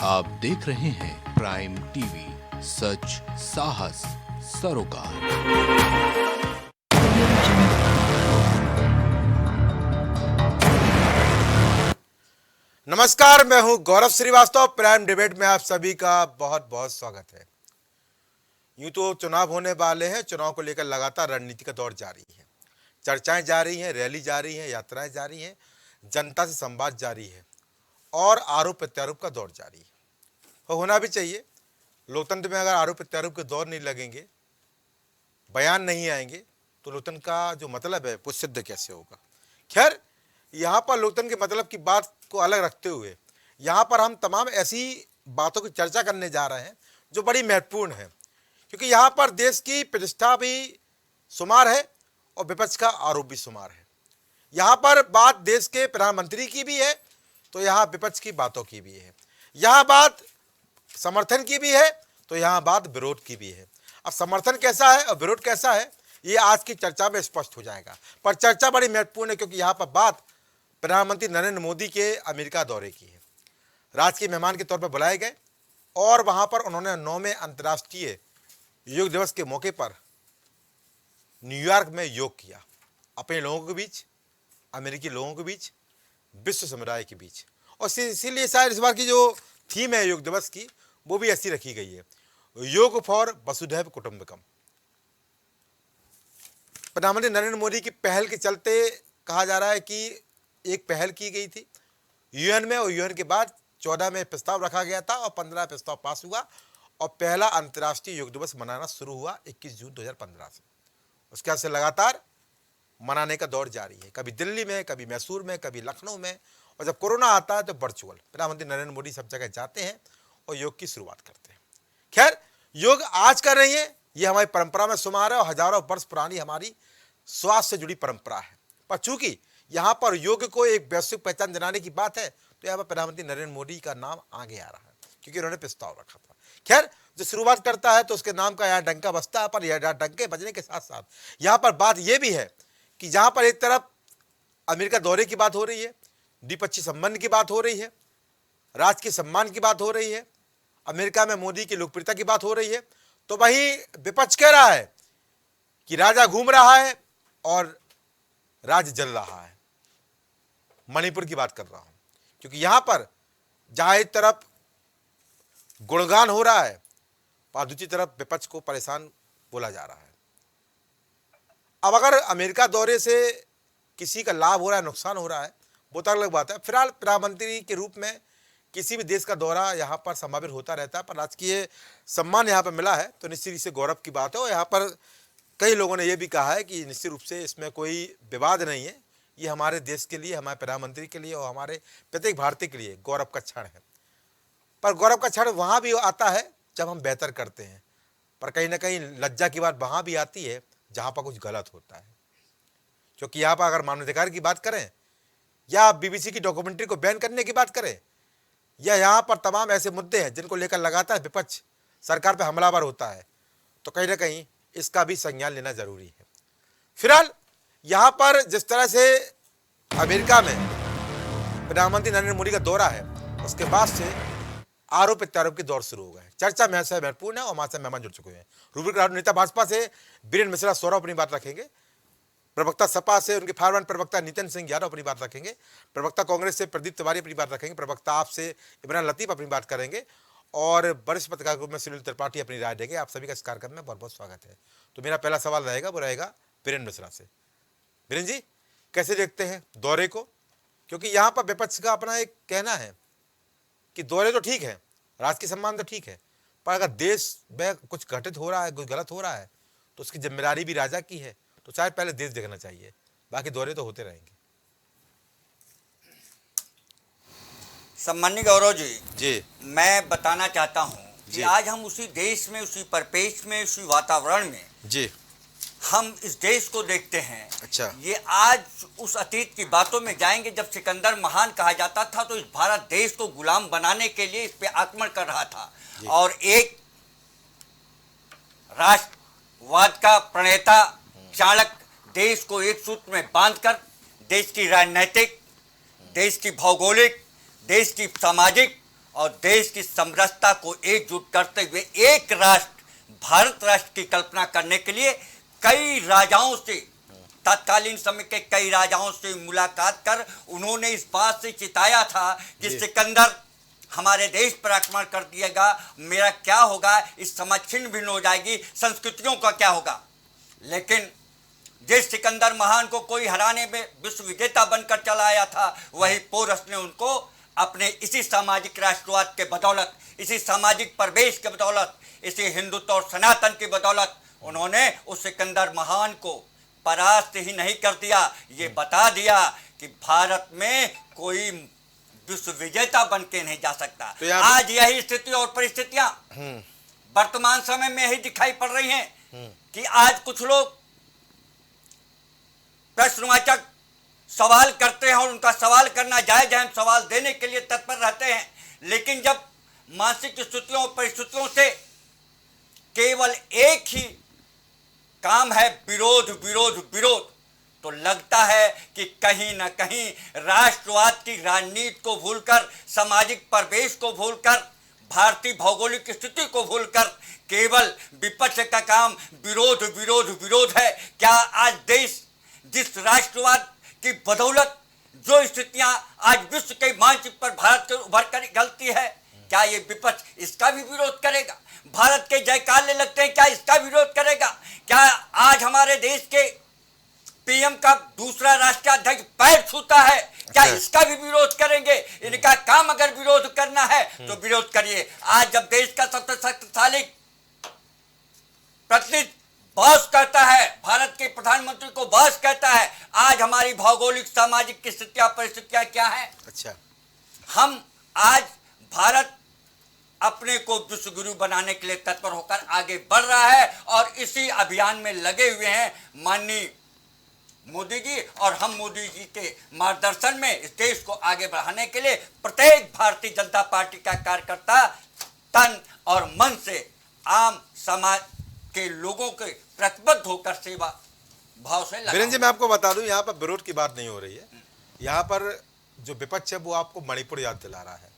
आप देख रहे हैं प्राइम टीवी, सच साहस सरोकार। नमस्कार, मैं हूं गौरव श्रीवास्तव। प्राइम डिबेट में आप सभी का बहुत बहुत स्वागत है। यूं तो चुनाव होने वाले हैं, चुनाव को लेकर लगातार रणनीति का दौर जारी है। चर्चाएं जारी हैं, रैली जारी है, यात्राएं जारी हैं, जनता से संवाद जारी है और आरोप प्रत्यारोप का दौर जारी है। और होना भी चाहिए। लोकतंत्र में अगर आरोप प्रत्यारोप के दौर नहीं लगेंगे, बयान नहीं आएंगे, तो लोकतंत्र का जो मतलब है वो सिद्ध कैसे होगा। खैर, यहाँ पर लोकतंत्र के मतलब की बात को अलग रखते हुए यहाँ पर हम तमाम ऐसी बातों की चर्चा करने जा रहे हैं जो बड़ी महत्वपूर्ण है, क्योंकि यहाँ पर देश की प्रतिष्ठा भी शुमार है और विपक्ष का आरोप भी शुमार है। यहाँ पर बात देश के प्रधानमंत्री की भी है तो यहाँ विपक्ष की बातों की भी है, यहाँ बात समर्थन की भी है तो यहाँ बात विरोध की भी है। अब समर्थन कैसा है और विरोध कैसा है ये आज की चर्चा में स्पष्ट हो जाएगा। पर चर्चा बड़ी महत्वपूर्ण है क्योंकि यहाँ पर बात प्रधानमंत्री नरेंद्र मोदी के अमेरिका दौरे की है। राजकीय मेहमान के तौर पर बुलाए गए और वहाँ पर उन्होंने 9वें अंतर्राष्ट्रीय योग दिवस के मौके पर न्यूयॉर्क में योग किया, अपने लोगों के बीच, अमेरिकी लोगों के बीच, विश्व समुदाय के बीच। और इसीलिए शायद इस बार की जो थीम है योग दिवस की वो भी ऐसी रखी गई है, योग फॉर वसुधैव कुटुंबकम। प्रधानमंत्री नरेंद्र मोदी की पहल के चलते कहा जा रहा है कि एक पहल की गई थी यूएन में और यूएन के बाद 14 में प्रस्ताव रखा गया था और 15 प्रस्ताव पास हुआ और पहला अंतर्राष्ट्रीय योग दिवस मनाना शुरू हुआ 21 जून 2015 से। उसके बाद से लगातार मनाने का दौर जारी है, कभी दिल्ली में, कभी मैसूर में, कभी लखनऊ में, और जब कोरोना आता है तो वर्चुअल प्रधानमंत्री नरेंद्र मोदी सब जगह जाते हैं और योग की शुरुआत करते हैं। खैर, योग आज कर रही है, ये हमारी परंपरा में शुमार है और हजारों वर्ष पुरानी हमारी स्वास्थ्य से जुड़ी परंपरा है। पर चूंकि यहाँ पर योग को एक वैश्विक पहचान दिलाने की बात है तो यहाँ पर प्रधानमंत्री नरेंद्र मोदी का नाम आगे आ रहा है क्योंकि उन्होंने प्रस्ताव रखा था। खैर, जो शुरुआत करता है तो उसके नाम का यहाँ डंका बजता है, पर यह डंके बजने के साथ साथ यहाँ पर बात यह भी है कि जहाँ पर एक तरफ अमेरिका दौरे की बात हो रही है, द्विपक्षीय संबंध की बात हो रही है, राजकीय सम्मान की बात हो रही है, अमेरिका में मोदी की लोकप्रियता की बात हो रही है, तो वही विपक्ष कह रहा है कि राजा घूम रहा है और राज्य जल रहा है। मणिपुर की बात कर रहा हूं क्योंकि यहां पर जहां एक तरफ गुणगान हो रहा है और दूसरी तरफ विपक्ष को परेशान बोला जा रहा है। अब अगर अमेरिका दौरे से किसी का लाभ हो रहा है, नुकसान हो रहा है, वो तो अलग बात है। फिलहाल प्रधानमंत्री के रूप में किसी भी देश का दौरा यहाँ पर संभावित होता रहता है, पर राजकीय सम्मान यहाँ पर मिला है तो निश्चित रूप से गौरव की बात है। और यहाँ पर कई लोगों ने यह भी कहा है कि निश्चित रूप से इसमें कोई विवाद नहीं है, ये हमारे देश के लिए, हमारे प्रधानमंत्री के लिए और हमारे प्रत्येक भारतीय के लिए गौरव का क्षण है। पर गौरव का क्षण वहाँ भी आता है जब हम बेहतर करते हैं, पर कहीं ना कहीं लज्जा की बात वहाँ भी आती है जहाँ पर कुछ गलत होता है। क्योंकि यहाँ पर अगर मानवाधिकार की बात करें या बीबीसी की डॉक्यूमेंट्री को बैन करने की बात करें या यहाँ पर तमाम ऐसे मुद्दे हैं जिनको लेकर लगातार विपक्ष सरकार पर हमलावर होता है, तो कहीं ना कहीं इसका भी संज्ञान लेना जरूरी है। फिलहाल यहाँ पर जिस तरह से अमेरिका में प्रधानमंत्री नरेंद्र मोदी का दौरा है, उसके बाद से आरोप प्रत्यारोप के दौर शुरू हो गए। चर्चा में से महत्वपूर्ण है और हमारे मेहमान जुड़ चुके हैं। रूबरू नेता भाजपा से वीरेंद्र मिश्रा सौरभ अपनी बात रखेंगे, प्रवक्ता सपा से उनके फार्मर प्रवक्ता नितिन सिंह यादव अपनी बात रखेंगे, प्रवक्ता कांग्रेस से प्रदीप तिवारी अपनी बात रखेंगे, प्रवक्ता आप से इमरान लतीफ अपनी बात करेंगे और वरिष्ठ पत्रकार ग्रुप में सुनील त्रिपाठी अपनी राय देंगे। आप सभी का इस कार्यक्रम में बहुत बहुत स्वागत है। तो मेरा पहला सवाल रहेगा, वो रहेगा वीरेंद्र मिश्रा से। वीरेंद्र जी, कैसे देखते हैं दौरे को? क्योंकि यहाँ पर विपक्ष का अपना एक कहना है कि दौरे तो ठीक है, राजकीय सम्मान तो ठीक है, पर अगर देश में कुछ घटित हो रहा है, कुछ गलत हो रहा है तो उसकी जिम्मेदारी भी राजा की है, तो शायद पहले देश देखना चाहिए, बाकी दौरे तो होते रहेंगे। सम्माननीय गौरव जी, मैं बताना चाहता हूँ कि आज हम उसी देश में, उसी परिपेक्ष में, उसी वातावरण में जी, हम इस देश को देखते हैं। अच्छा, ये आज उस अतीत की बातों में जाएंगे जब सिकंदर महान कहा जाता था तो इस भारत देश को गुलाम बनाने के लिए इस पे आक्रमण कर रहा था और एक राष्ट्रवाद का प्रणेता चाणक्य देश को एक सूत्र में बांधकर देश की राजनीतिक, देश की भौगोलिक, देश की सामाजिक और देश की समरसता को एकजुट करते हुए एक राष्ट्र भारत राष्ट्र की कल्पना करने के लिए कई राजाओं से, तत्कालीन समय के कई राजाओं से मुलाकात कर उन्होंने इस बात से चिताया था कि सिकंदर हमारे देश पर आक्रमण कर दिएगा, मेरा क्या होगा, इस समझ छिन्न भिन्न हो जाएगी, संस्कृतियों का क्या होगा। लेकिन जिस सिकंदर महान को कोई हराने में विश्व विजेता बनकर चला आया था, वही पोरस ने उनको अपने इसी सामाजिक राष्ट्रवाद के बदौलत, इसी सामाजिक परिवेश के बदौलत, इसी हिंदुत्व और सनातन की बदौलत उन्होंने उस सिकंदर महान को परास्त ही नहीं कर दिया, ये बता दिया कि भारत में कोई विश्व विजेता बन के नहीं जा सकता। तो आज यही स्थिति और परिस्थितियां वर्तमान समय में यही दिखाई पड़ रही हैं कि आज कुछ लोग प्रश्नवाचक सवाल करते हैं और उनका सवाल करना जायज है, हम सवाल देने के लिए तत्पर रहते हैं, लेकिन जब मानसिक स्थितियों और परिस्थितियों से केवल एक ही काम है विरोध विरोध विरोध, तो लगता है कि कहीं ना कहीं राष्ट्रवाद की राजनीति को भूलकर, सामाजिक परिवेश को भूलकर, भारतीय भौगोलिक स्थिति को भूलकर केवल विपक्ष का काम विरोध विरोध विरोध है। क्या आज देश जिस राष्ट्रवाद की बदौलत जो स्थितियां आज विश्व के मानचित्र पर भारत के उभर कर निकलती है, क्या ये विपक्ष इसका भी विरोध करेगा? भारत के जयकारे लगते हैं, क्या इसका विरोध करेगा? क्या आज हमारे देश के पीएम का दूसरा राष्ट्राध्यक्ष पैर छूता है, क्या इसका भी विरोध करेंगे? इनका काम अगर विरोध करना है तो विरोध करिए। आज जब देश का सबसे शक्तिशाली प्रतिनिधि बॉस कहता है, भारत के प्रधानमंत्री को बॉस कहता है, आज हमारी भौगोलिक सामाजिक स्थितियां परिस्थितियां क्या है? अच्छा, हम आज भारत अपने को विश्व गुरु बनाने के लिए तत्पर होकर आगे बढ़ रहा है और इसी अभियान में लगे हुए हैं माननीय मोदी जी, और हम मोदी जी के मार्गदर्शन में इस देश को आगे बढ़ाने के लिए प्रत्येक भारतीय जनता पार्टी का कार्यकर्ता तन और मन से आम समाज के लोगों के प्रतिबद्ध होकर सेवा भाव से लगा। वीरेंद्र जी, मैं आपको बता दूं, यहाँ पर विरोध की बात नहीं हो रही है। यहाँ पर जो विपक्ष है वो आपको मणिपुर याद दिला रहा है,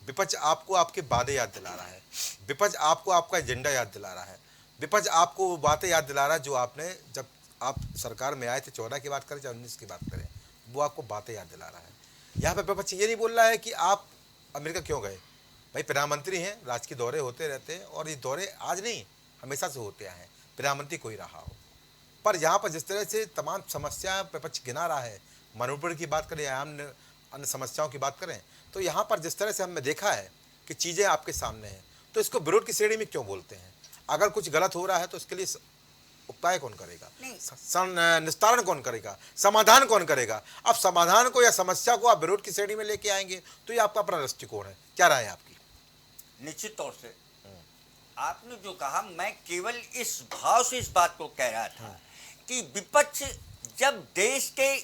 विपक्ष आपको आपके वादे याद दिला रहा है, विपक्ष आपको आपका एजेंडा याद दिला रहा है, विपक्ष आपको वो बातें याद दिला रहा है जो आपने जब आप सरकार में आए थे, 14 की बात करें चाहे 19 की बात करें, वो आपको बातें याद दिला रहा है। यहाँ पर विपक्ष ये नहीं बोल रहा है कि आप अमेरिका क्यों गए। भाई प्रधानमंत्री हैं, राज के दौरे होते रहते हैं और ये दौरे आज नहीं हमेशा से होते आए हैं, प्रधानमंत्री कोई रहा हो। पर यहाँ पर जिस तरह से तमाम समस्या विपक्ष गिना रहा है, मणिपुर की बात करें या अन्य समस्याओं की बात करें, तो यहाँ पर जिस तरह से हमने देखा है कि चीज़ें आपके सामने हैं, तो इसको विरोध की श्रेणी में क्यों बोलते हैं? अगर कुछ गलत हो रहा है तो इसके लिए उपाय कौन करेगा, निस्तारण कौन करेगा, समाधान कौन करेगा? अब समाधान को या समस्या को आप विरोध की श्रेणी में लेके आएंगे तो ये आपका अपना दृष्टिकोण है। क्या राय है आपकी? निश्चित तौर से आपने जो कहा, मैं केवल इस भाव से इस बात को कह रहा था कि विपक्ष जब देश के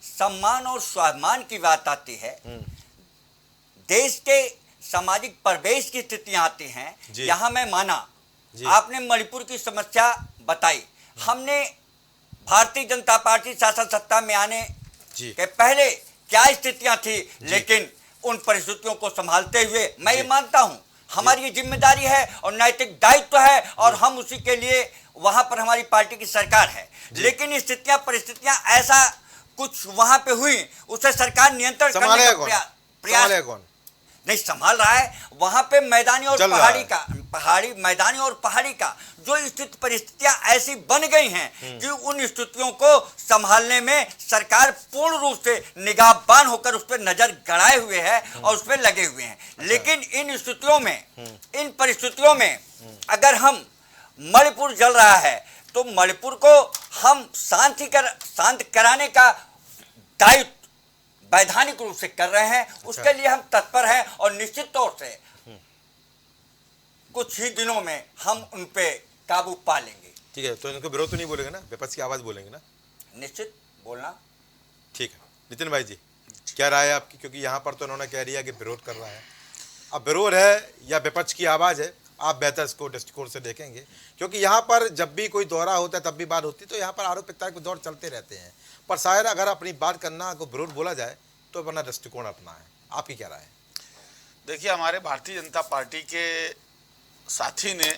सम्मान और स्वाभिमान की बात आती है, देश के सामाजिक परिवेश की स्थितियां आती हैं, यहाँ मैं माना आपने मणिपुर की समस्या बताई, हमने भारतीय जनता पार्टी शासन सत्ता में आने के पहले क्या स्थितियां थी, लेकिन उन परिस्थितियों को संभालते हुए मैं ये मानता हूं हमारी ये जिम्मेदारी है और नैतिक दायित्व है और हम उसी के लिए वहां पर हमारी पार्टी की सरकार है। लेकिन स्थितियां परिस्थितियां ऐसा कुछ वहां पे हुई, उसे सरकार नियंत्रण करने का प्रयास कौन नहीं संभाल रहा है। वहां पे मैदानी और मैदानी और पहाड़ी का जो स्थिति परिस्थितियां ऐसी बन गई हैं कि उन स्थितियों को संभालने में सरकार पूर्ण रूप से निगाहबान होकर उस पर नजर गड़ाए हुए है और उस पर लगे हुए हैं। लेकिन इन स्थितियों में, इन परिस्थितियों में अगर हम मणिपुर जल रहा है तो मणिपुर को हम शांत कराने का दायित्व वैधानिक रूप से कर रहे हैं, उसके लिए हम तत्पर हैं और निश्चित तौर से कुछ ही दिनों में हम उन पे काबू पा लेंगे। ठीक है, तो इनको विरोध तो नहीं बोलेंगे ना, विपक्ष की आवाज बोलेंगे ना? निश्चित बोलना। ठीक है नितिन भाई जी, क्या राय है आपकी? क्योंकि यहाँ पर तो उन्होंने कह दिया कि विरोध कर रहा है, अब विरोध है या विपक्ष की आवाज़ है, आप बेहतर इसको दृष्टिकोण से देखेंगे। क्योंकि यहाँ पर जब भी कोई दौरा होता है तब भी बात होती है, तो यहाँ पर आरोप प्रत्यारोप के दौर चलते रहते हैं। पर शायद अगर अपनी बात करना को विरोध बोला जाए तो अपना दृष्टिकोण अपना है। आपकी क्या राय है? देखिए, हमारे भारतीय जनता पार्टी के साथी ने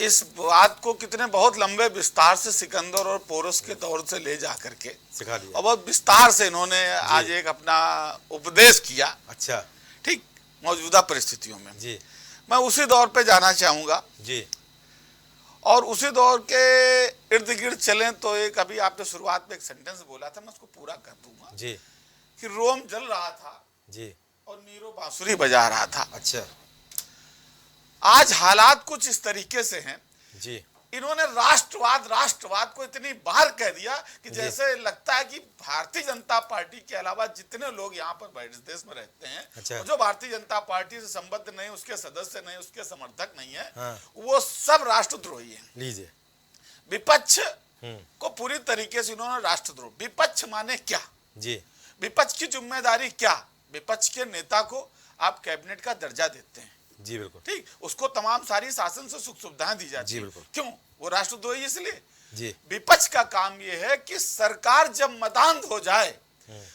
इस बात को कितने बहुत लंबे विस्तार से सिकंदर और पोरस के दौर से ले जा करके सिखा दिया। और बहुत विस्तार से इन्होंने आज एक अपना उपदेश किया। अच्छा ठीक, मौजूदा परिस्थितियों में जी, मैं उसी दौर पे जाना चाहूंगा जी, और उसी दौर के इर्द गिर्द चलें तो एक अभी आपने शुरुआत में एक सेंटेंस बोला था, मैं उसको पूरा कर दूंगा जी, कि रोम जल रहा था जी, और नीरो बांसुरी बजा रहा था। अच्छा आज हालात कुछ इस तरीके से हैं, जी, इन्होंने राष्ट्रवाद को इतनी बार कह दिया कि जैसे लगता है कि भारतीय जनता पार्टी के अलावा जितने लोग यहाँ पर इस देश में रहते हैं, अच्छा। जो भारतीय जनता पार्टी से संबद्ध नहीं, उसके सदस्य नहीं, उसके समर्थक नहीं है, हाँ। वो सब राष्ट्रद्रोही हैं। लीजिए। विपक्ष को पूरी तरीके से उन्होंने राष्ट्रद्रोह। विपक्ष माने क्या? जी, विपक्ष की जिम्मेदारी क्या? विपक्ष के नेता को आप कैबिनेट का दर्जा देते हैं, जी बिल्कुल, ठीक, उसको तमाम सारी शासन से सुख सुविधाएं दी जाती जी है। बिल्कुल। क्यों? वो राष्ट्रद्रोही इसलिए। जी, विपक्ष का काम यह है कि सरकार जब मदांध हो जाए,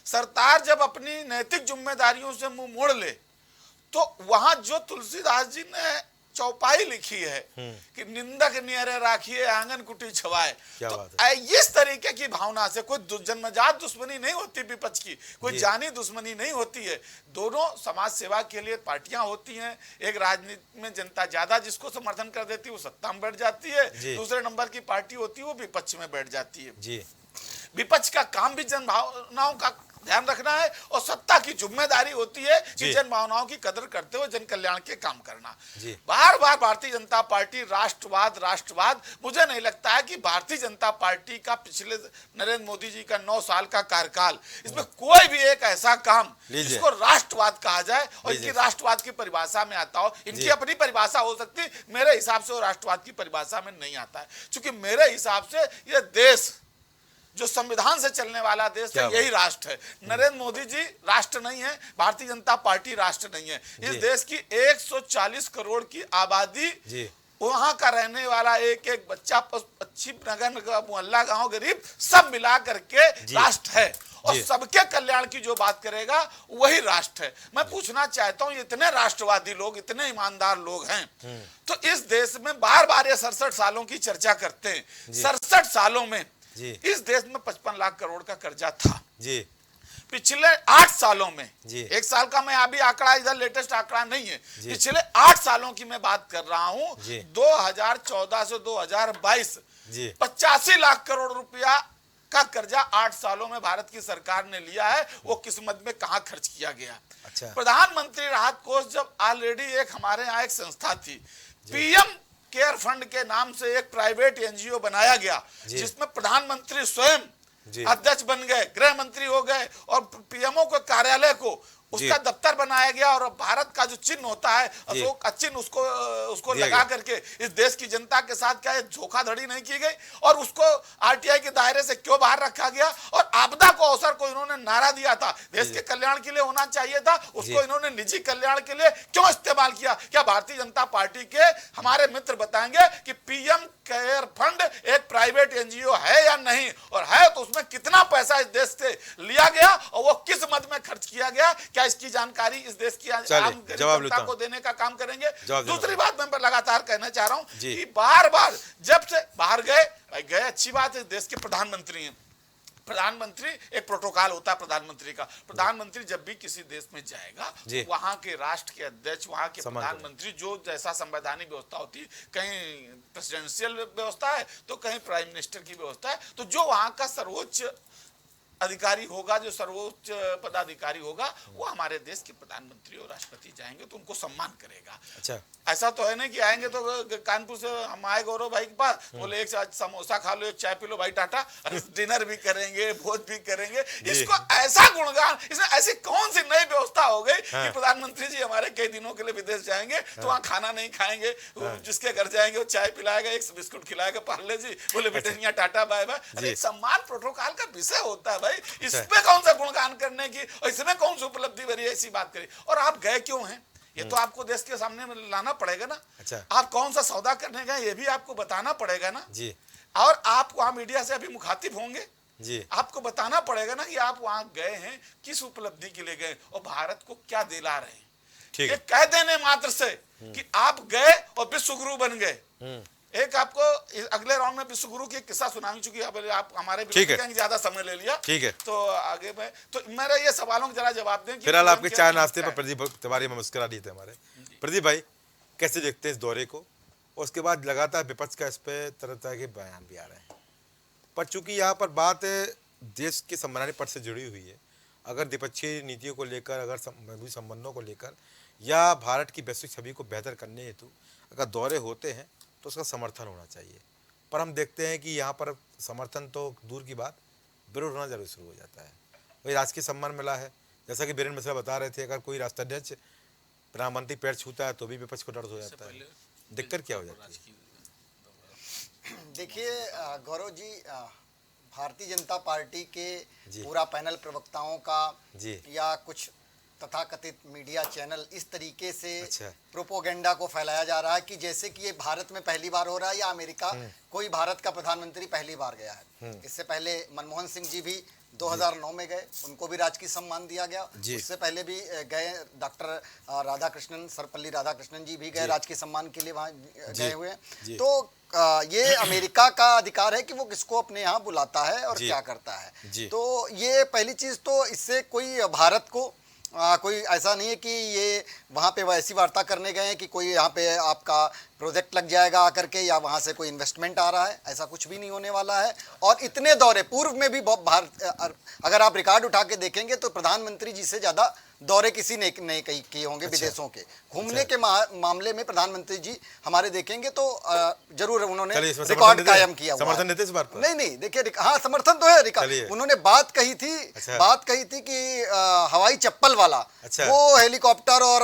सरकार जब अपनी नैतिक जिम्मेदारियों से मुंह मोड़ ले, तो वहां जो तुलसीदास जी ने चौपाई लिखी है कि निंदक नियरे राखिए आंगन कुटी छवाए, क्या तो बात है। इस तरीके की भावना से कोई जन्मजात दुश्मनी नहीं होती विपक्ष की, कोई जानी दुश्मनी नहीं होती है। दोनों समाज सेवा के लिए पार्टियां होती हैं। एक राजनीति में जनता ज्यादा जिसको समर्थन कर देती है वो सत्ता में बैठ जाती है, दूसरे नंबर की पार्टी होती है वो विपक्ष में बैठ जाती है। जी, विपक्ष का काम भी जन भावनाओं का ध्यान रखना है और सत्ता की जिम्मेदारी होती है कि जन भावनाओं की कदर करते हुए जन कल्याण के काम करना। बार बार भारतीय जनता पार्टी राष्ट्रवाद, मुझे नहीं लगता है कि भारतीय जनता पार्टी का पिछले नरेंद्र मोदी जी का 9 साल का कार्यकाल, इसमें कोई भी एक ऐसा काम जिसको राष्ट्रवाद कहा जाए और इनकी राष्ट्रवाद की परिभाषा में आता हो। इनकी अपनी परिभाषा हो सकती है, मेरे हिसाब से वो राष्ट्रवाद की परिभाषा में नहीं आता है, क्योंकि मेरे हिसाब से ये देश जो संविधान से चलने वाला देश है, यही राष्ट्र है। नरेंद्र मोदी जी राष्ट्र नहीं है, भारतीय जनता पार्टी राष्ट्र नहीं है। इस देश की 140 करोड़ की आबादी, वहां का रहने वाला एक एक बच्चा, पश्चिम नगर का मोहल्ला, गांव, गरीब, सब मिला करके राष्ट्र है और सबके कल्याण की जो बात करेगा वही राष्ट्र है। मैं पूछना चाहता हूं, इतने राष्ट्रवादी लोग, इतने ईमानदार लोग हैं, तो इस देश में बार बार ये 67 सालों की चर्चा करते हैं। 67 सालों में इस देश में 55 लाख करोड़ का कर्जा था। जी, पिछले 8 सालों में, एक साल का मैं अभी आंकड़ा, इधर लेटेस्ट आंकड़ा नहीं है, पिछले 8 सालों की मैं बात कर रहा हूं, 2014 से 2022 85 लाख करोड़ रुपया का कर्जा 8 सालों में भारत की सरकार ने लिया है। वो किस्मत में कहां खर्च किया गया? अच्छा। प्रधानमंत्री राहत कोष, जब ऑलरेडी एक हमारे यहाँ एक संस्था थी, पीएम केयर फंड के नाम से एक प्राइवेट एनजीओ बनाया गया, जिसमें प्रधानमंत्री स्वयं अध्यक्ष बन गए, गृह मंत्री हो गए और पीएमओ के कार्यालय को उसका दफ्तर बनाया गया और भारत का जो चिन्ह होता है अशोक का चिन्ह, उसको लगा करके इस देश की जनता के साथ क्या धोखाधड़ी नहीं की गई और उसको आरटीआई के दायरे से क्यों बाहर रखा गया? और आपदा को अवसर को इन्होंने नारा दिया था, देश के कल्याण के लिए होना चाहिए था, उसको इन्होंने निजी कल्याण के लिए क्यों इस्तेमाल किया? क्या भारतीय जनता पार्टी के हमारे मित्र बताएंगे कि पीएम केयर फंड एक प्राइवेट एनजीओ है या नहीं, और है तो उसमें कितना पैसा इस देश से लिया गया और वो किस मद में खर्च किया गया? क्या इसकी जानकारी इस देश की आम जनता को देने का काम करेंगे? दूसरी बात मैं लगातार कहना चाह रहा हूं कि बार बार जब से बाहर गए, अच्छी बात है, देश के प्रधानमंत्री हैं, प्रधानमंत्री एक प्रोटोकॉल होता है प्रधानमंत्री का। प्रधानमंत्री जब भी किसी देश में जाएगा, वहां के राष्ट्र के अध्यक्ष, वहां के प्रधानमंत्री, जो जैसा संवैधानिक व्यवस्था होती है, कहीं प्रेसिडेंशियल व्यवस्था है तो कहीं प्राइम मिनिस्टर की व्यवस्था है, तो जो वहां का सर्वोच्च अधिकारी होगा, जो सर्वोच्च पदाधिकारी होगा, वो हमारे देश के प्रधानमंत्री और राष्ट्रपति जाएंगे तो उनको सम्मान करेगा। अच्छा, ऐसा तो है नहीं कि आएंगे तो कानपुर से हम आए गौरव भाई के पास, बोले एक समोसा खा लो, एक चाय पी लो भाई टाटा, डिनर भी करेंगे, भोज भी करेंगे। इसको ऐसा गुणगान, इसमें ऐसी कौन सी नई व्यवस्था हो गई कि प्रधानमंत्री जी हमारे कई दिनों के लिए विदेश जाएंगे तो वहाँ खाना नहीं खाएंगे, जिसके घर जाएंगे वो चाय पिलाएगा, एक बिस्कुट खिलाएगा, पार्ले जी, बोले बेटे टाटा बाय बाय। सम्मान प्रोटोकॉल का विषय होता है भाई, इसमें कौन सा गुणगान करने की और इसमें कौन सी उपलब्धि भरी है, ऐसी बात करी। और आप गए क्यों हैं, ये तो आपको देश के सामने लाना पड़ेगा ना। अच्छा, आप कौन सा सौदा करने गए ये भी आपको बताना पड़ेगा ना जी। और आप वहां मीडिया से अभी मुखातिब होंगे, जी। आपको बताना पड़ेगा ना कि आप वहां गए हैं किस उपलब्धि के लिए गए और भारत को क्या दिला रहे हैं। ठीक ये है। कह देने मात्र से कि आप गए और विश्व गुरु बन गए। एक आपको अगले राउंड में विश्व गुरु की एक किस्सा सुनाई, चुकी आप हमारे ठीक है। ज्यादा समय ले लिया, ठीक है। तो आगे में तो मेरा ये सवालों का जरा जवाब दें कि फिलहाल आपके क्या चाय क्या नाश्ते है? पर प्रदीप तिवारी में मुस्कुरा दिए थे हमारे। प्रदीप भाई कैसे देखते हैं इस दौरे को? और उसके बाद लगातार विपक्ष का इस पे तरह तरह के बयान भी आ रहे हैं, पर चूंकि यहाँ पर बात देश के संवैधानिक पद से जुड़ी हुई है, अगर द्विपक्षीय नीतियों को लेकर, अगर संबंधों को लेकर या भारत की वैश्विक छवि को बेहतर करने हेतु अगर दौरे होते हैं तो उसका समर्थन होना चाहिए। पर हम देखते हैं कि यहाँ पर समर्थन तो दूर की बात, विरोध होना जरूर शुरू हो जाता है। वही राजकीय सम्मान मिला है, जैसा कि बीरेंद्र मिश्रा बता रहे थे, अगर कोई राष्ट्राध्यक्ष प्रधानमंत्री पैर छूता है तो भी विपक्ष को दर्द हो जाता है। दिक्कत क्या हो जाती है? देखिए गौरव जी, भारतीय जनता पार्टी के जी। पूरा पैनल प्रवक्ताओं का जी। या कुछ तथाकथित मीडिया चैनल इस तरीके से अच्छा। प्रोपोगेंडा को फैलाया जा रहा है कि जैसे कि ये भारत में पहली बार हो रहा है या अमेरिका कोई भारत का प्रधानमंत्री पहली बार गया है। इससे पहले मनमोहन सिंह जी भी 2009 में गए, उनको भी राजकीय सम्मान दिया गया। उससे पहले भी गए डॉक्टर राधाकृष्णन, सर्वपल्ली राधाकृष्णन जी भी गए राजकीय सम्मान के लिए वहाँ गए हुए हैं। तो ये अमेरिका का अधिकार है कि वो किसको अपने यहाँ बुलाता है और क्या करता है। तो ये पहली चीज, तो इससे कोई भारत को कोई ऐसा नहीं है कि ये वहाँ पे वैसी वार्ता करने गए हैं कि कोई यहाँ पे आपका प्रोजेक्ट लग जाएगा आकर के या वहाँ से कोई इन्वेस्टमेंट आ रहा है, ऐसा कुछ भी नहीं होने वाला है। और इतने दौरे पूर्व में भी भारत, अगर आप रिकॉर्ड उठा के देखेंगे तो प्रधानमंत्री जी से ज़्यादा दौरे किसी ने नहीं किए होंगे। विदेशों के घूमने के मामले में प्रधानमंत्री जी हमारे देखेंगे तो जरूर उन्होंने रिकॉर्ड कायम किया हुआ है। समर्थन देते इस बात पर? नहीं, देखिए हाँ समर्थन तो है। रिकॉर्ड उन्होंने बात कही थी कि हवाई चप्पल वाला वो हेलीकॉप्टर और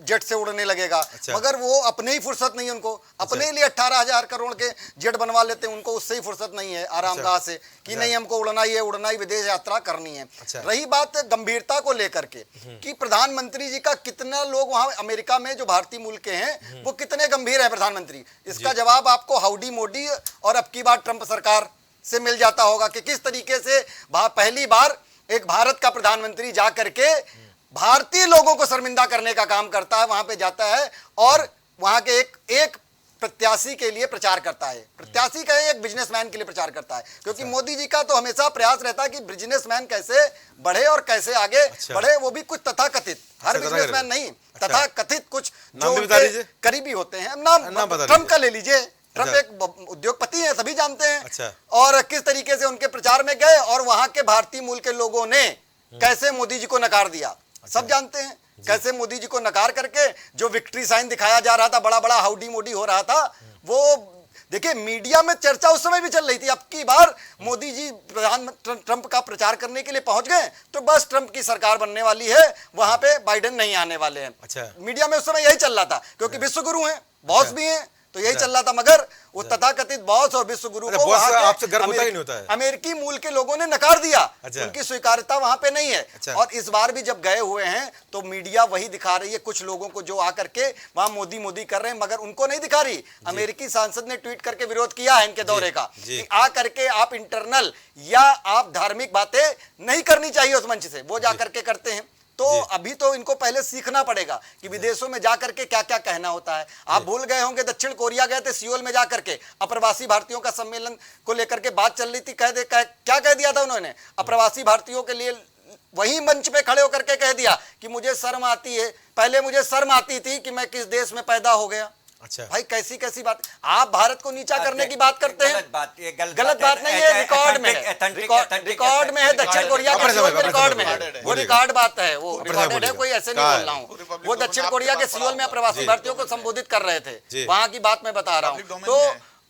जेट से उड़ने लगेगा, मगर वो अपने ही फुर्सत नहीं, उनको अपने लिए 18,000 करोड़ के जेट बनवा लेते हैं, उनको उससे ही फुर्सत नहीं है आरामगाह से कि नहीं हमको उड़ना ही है, विदेश यात्रा करनी है। रही बात गंभीरता को लेकर के कि प्रधानमंत्री जी का कितना लोग वहां अमेरिका में जो भारतीय मूल के हैं वो कितने गंभीर है प्रधानमंत्री, इसका जवाब आपको हाउडी मोदी और अब की बार ट्रंप सरकार से मिल जाता होगा कि किस तरीके से पहली बार एक भारत का प्रधानमंत्री जा करके भारतीय लोगों को शर्मिंदा करने का काम करता है, वहां पे जाता है और वहां के एक प्रत्याशी के लिए प्रचार करता है। प्रत्याशी का एक बिजनेसमैन के लिए प्रचार करता है, क्योंकि मोदी जी का तो हमेशा प्रयास रहता है कि बिजनेसमैन कैसे बढ़े और कैसे आगे बढ़े, वो भी कुछ तथाकथित, हर बिजनेसमैन नहीं, तथाकथित कुछ जो करीबी होते हैं। नाम ट्रंप का ले लीजिए, ट्रंप एक उद्योगपति है, सभी जानते हैं। और किस तरीके से उनके प्रचार में गए और वहां के भारतीय मूल के लोगों ने कैसे मोदी जी को नकार दिया, सब जानते हैं। कैसे मोदी जी को नकार करके जो विक्ट्री साइन दिखाया जा रहा था, बड़ा बड़ा हाउडी मोडी हो रहा था, वो देखिए मीडिया में चर्चा उस समय भी चल रही थी। अब की बार मोदी जी ट्रंप का प्रचार करने के लिए पहुंच गए तो बस ट्रंप की सरकार बनने वाली है, वहां पे बाइडेन नहीं आने वाले हैं। मीडिया में उस समय यही चल रहा था, क्योंकि विश्व गुरु हैं, बॉस भी हैं, तो यही चल रहा था। मगर वो तथाकथित बॉस और विश्व गुरु को आपसे गर्व होता ही नहीं होता है। अमेरिकी मूल के लोगों ने नकार दिया, उनकी स्वीकार्यता वहां पे नहीं है। और इस बार भी जब गए हुए हैं तो मीडिया वही दिखा रही है कुछ लोगों को जो आकर के वहां मोदी कर रहे हैं, मगर उनको नहीं दिखा रही। अमेरिकी सांसद ने ट्वीट करके विरोध किया है इनके दौरे का कि आ करके आप इंटरनल या आप धार्मिक बातें नहीं करनी चाहिए उस मंच से, वो जा करके करते हैं। तो अभी तो इनको पहले सीखना पड़ेगा कि विदेशों में जाकर के क्या क्या कहना होता है। आप भूल गए होंगे दक्षिण कोरिया गए थे, सियोल में जाकर के अप्रवासी भारतीयों का सम्मेलन को लेकर के बात चल रही थी। क्या कह दिया था उन्होंने? अप्रवासी भारतीयों के लिए वही मंच पे खड़े होकर के कह दिया कि मुझे शर्म आती है, पहले मुझे शर्म आती थी कि मैं किस देश में पैदा हो गया। भाई कैसी कैसी बात, आप भारत को नीचा करने की बात करते हैं। गलत बात नहीं है, रिकॉर्ड में है, रिकॉर्ड में है, दक्षिण कोरिया के सियोल में रिकॉर्ड में है, वो रिकॉर्ड बात है, वो रिकॉर्डेड है, कोई ऐसे नहीं बोल रहा हूँ। वो दक्षिण कोरिया के सियोल में प्रवासी भारतीयों को संबोधित कर रहे थे, वहां की बात मैं बता रहा हूँ। तो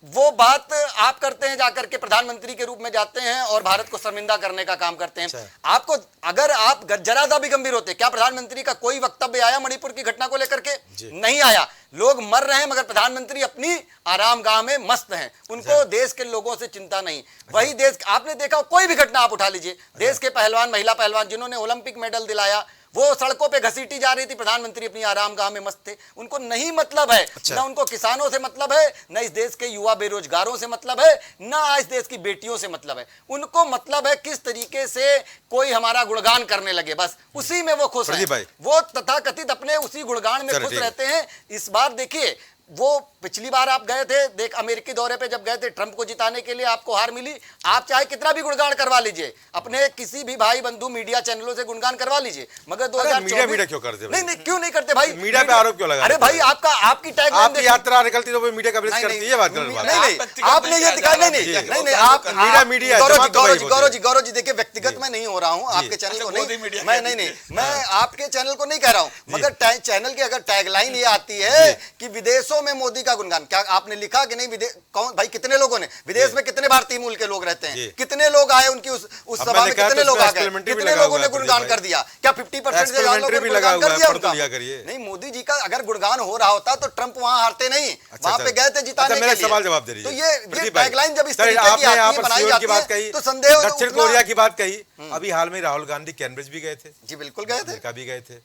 वो बात आप करते हैं, जाकर के प्रधानमंत्री के रूप में जाते हैं और भारत को शर्मिंदा करने का काम करते हैं। आपको अगर आप जरा सा भी गंभीर होते, क्या प्रधानमंत्री का कोई वक्तव्य आया मणिपुर की घटना को लेकर के? नहीं आया। लोग मर रहे हैं मगर प्रधानमंत्री अपनी आरामगाह में मस्त हैं, उनको देश के लोगों से चिंता नहीं। वही देश, आपने देखा कोई भी घटना आप उठा लीजिए, देश के पहलवान, महिला पहलवान जिन्होंने ओलंपिक मेडल दिलाया, वो सड़कों पे घसीटी जा रही थी, प्रधानमंत्री अपनी आरामगाह में मस्त थे। उनको नहीं मतलब है, ना उनको किसानों से मतलब है, ना इस देश के युवा बेरोजगारों से मतलब है, ना इस देश की बेटियों से मतलब है। उनको मतलब है किस तरीके से कोई हमारा गुणगान करने लगे, बस उसी में वो खुश हैं। वो तथाकथित अपने उसी गुणगान में खुश रहते हैं। इस बार देखिए, वो पिछली बार आप गए थे, देख अमेरिकी दौरे पे जब गए थे, ट्रंप को जिताने के लिए आपको हार मिली। आप चाहे कितना भी गुणगान करवा लीजिए, अपने किसी भी भाई बंधु मीडिया चैनलों से गुणगान करवा लीजिए, मगर 2024 मीडिया क्यों करते? नहीं, क्यों नहीं करते भाई? मीडिया पे आरोप क्यों लगा? अरे भाई, आपकी टैगलाइन यात्रा निकलती तो मीडिया कवरेज करती है, ये बात कर। नहीं, आपने ये दिखाया नहीं, आप मीडिया गौरव जी देखिए, व्यक्तिगत मैं नहीं हो रहा हूँ आपके चैनल को, नहीं मैं आपके चैनल को नहीं कह रहा हूँ, मगर चैनल की अगर टैगलाइन ये आती है कि विदेशों में मोदी का गुणगान, क्या आपने लिखा कि नहीं? कौन भाई, कितने लोगों ने, विदेश में कितने भारतीय मूल के लोग रहते हैं, कितने लोग आए उनकी उस सभा में, कितने लोग आ गए, कितने लोगों ने गुणगान कर दिया? क्या 50% से ज्यादा लोगों ने गुणगान कर दिया उनका? नहीं, मोदी जी का अगर गुणगान हो रहा होता तो ट्रंप वहां हारते नहीं, वहां पे गए थे जिताने के लिए। सवाल जवाब दे रही तो ये टैगलाइन जब इस तरीके की आती है, बनाई जाती है, तो संदेह दक्षिण कोरिया की बात कही। अभी हाल में राहुल गांधी कैम्ब्रिज भी गए थे। जी बिल्कुल गए थे, अमेरिका भी गए थे।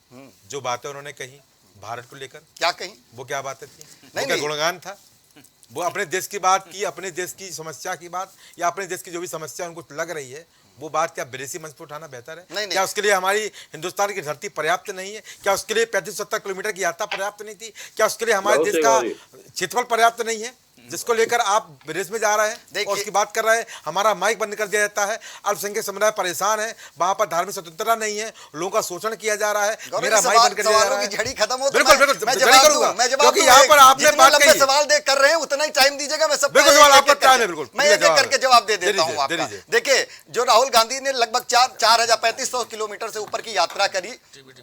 जो बातें उन्होंने कही भारत को लेकर, क्या कही, वो क्या बातें थी? नहीं, गुणगान था। वो अपने देश की बात की, अपने देश की समस्या की बात, या अपने देश की जो भी समस्या उनको लग रही है वो बात क्या विदेशी मंच पर उठाना बेहतर है? नहीं, क्या उसके लिए हमारी हिंदुस्तान की धरती पर्याप्त नहीं है? क्या उसके लिए 35-70 किलोमीटर की यात्रा पर्याप्त नहीं थी? क्या उसके लिए हमारे देश का क्षेत्रफल पर्याप्त नहीं है, जिसको लेकर आप विदेश में जा रहे हैं और उसकी बात कर रहे हैं? हमारा माइक बंद कर दिया जाता है, अल्पसंख्यक समुदाय परेशान है, वहां पर धार्मिक स्वतंत्रता नहीं है, लोगों का शोषण किया जा रहा है, मेरा माइक बंद कर दिया जा रहा है। झड़ी खत्म हो, बिल्कुल मैं जवाब दूंगा, क्योंकि यहाँ पर आपने बात कही, सवाल देख कर रहे हैं उतना ही टाइम दीजिएगा, मैं सबका सवाल आपका टाइम है, बिल्कुल मैं एक करके जवाब दे देता हूँ आपका। देखिए, जो राहुल गांधी ने लगभग 4,3500 किलोमीटर से ऊपर की यात्रा करी,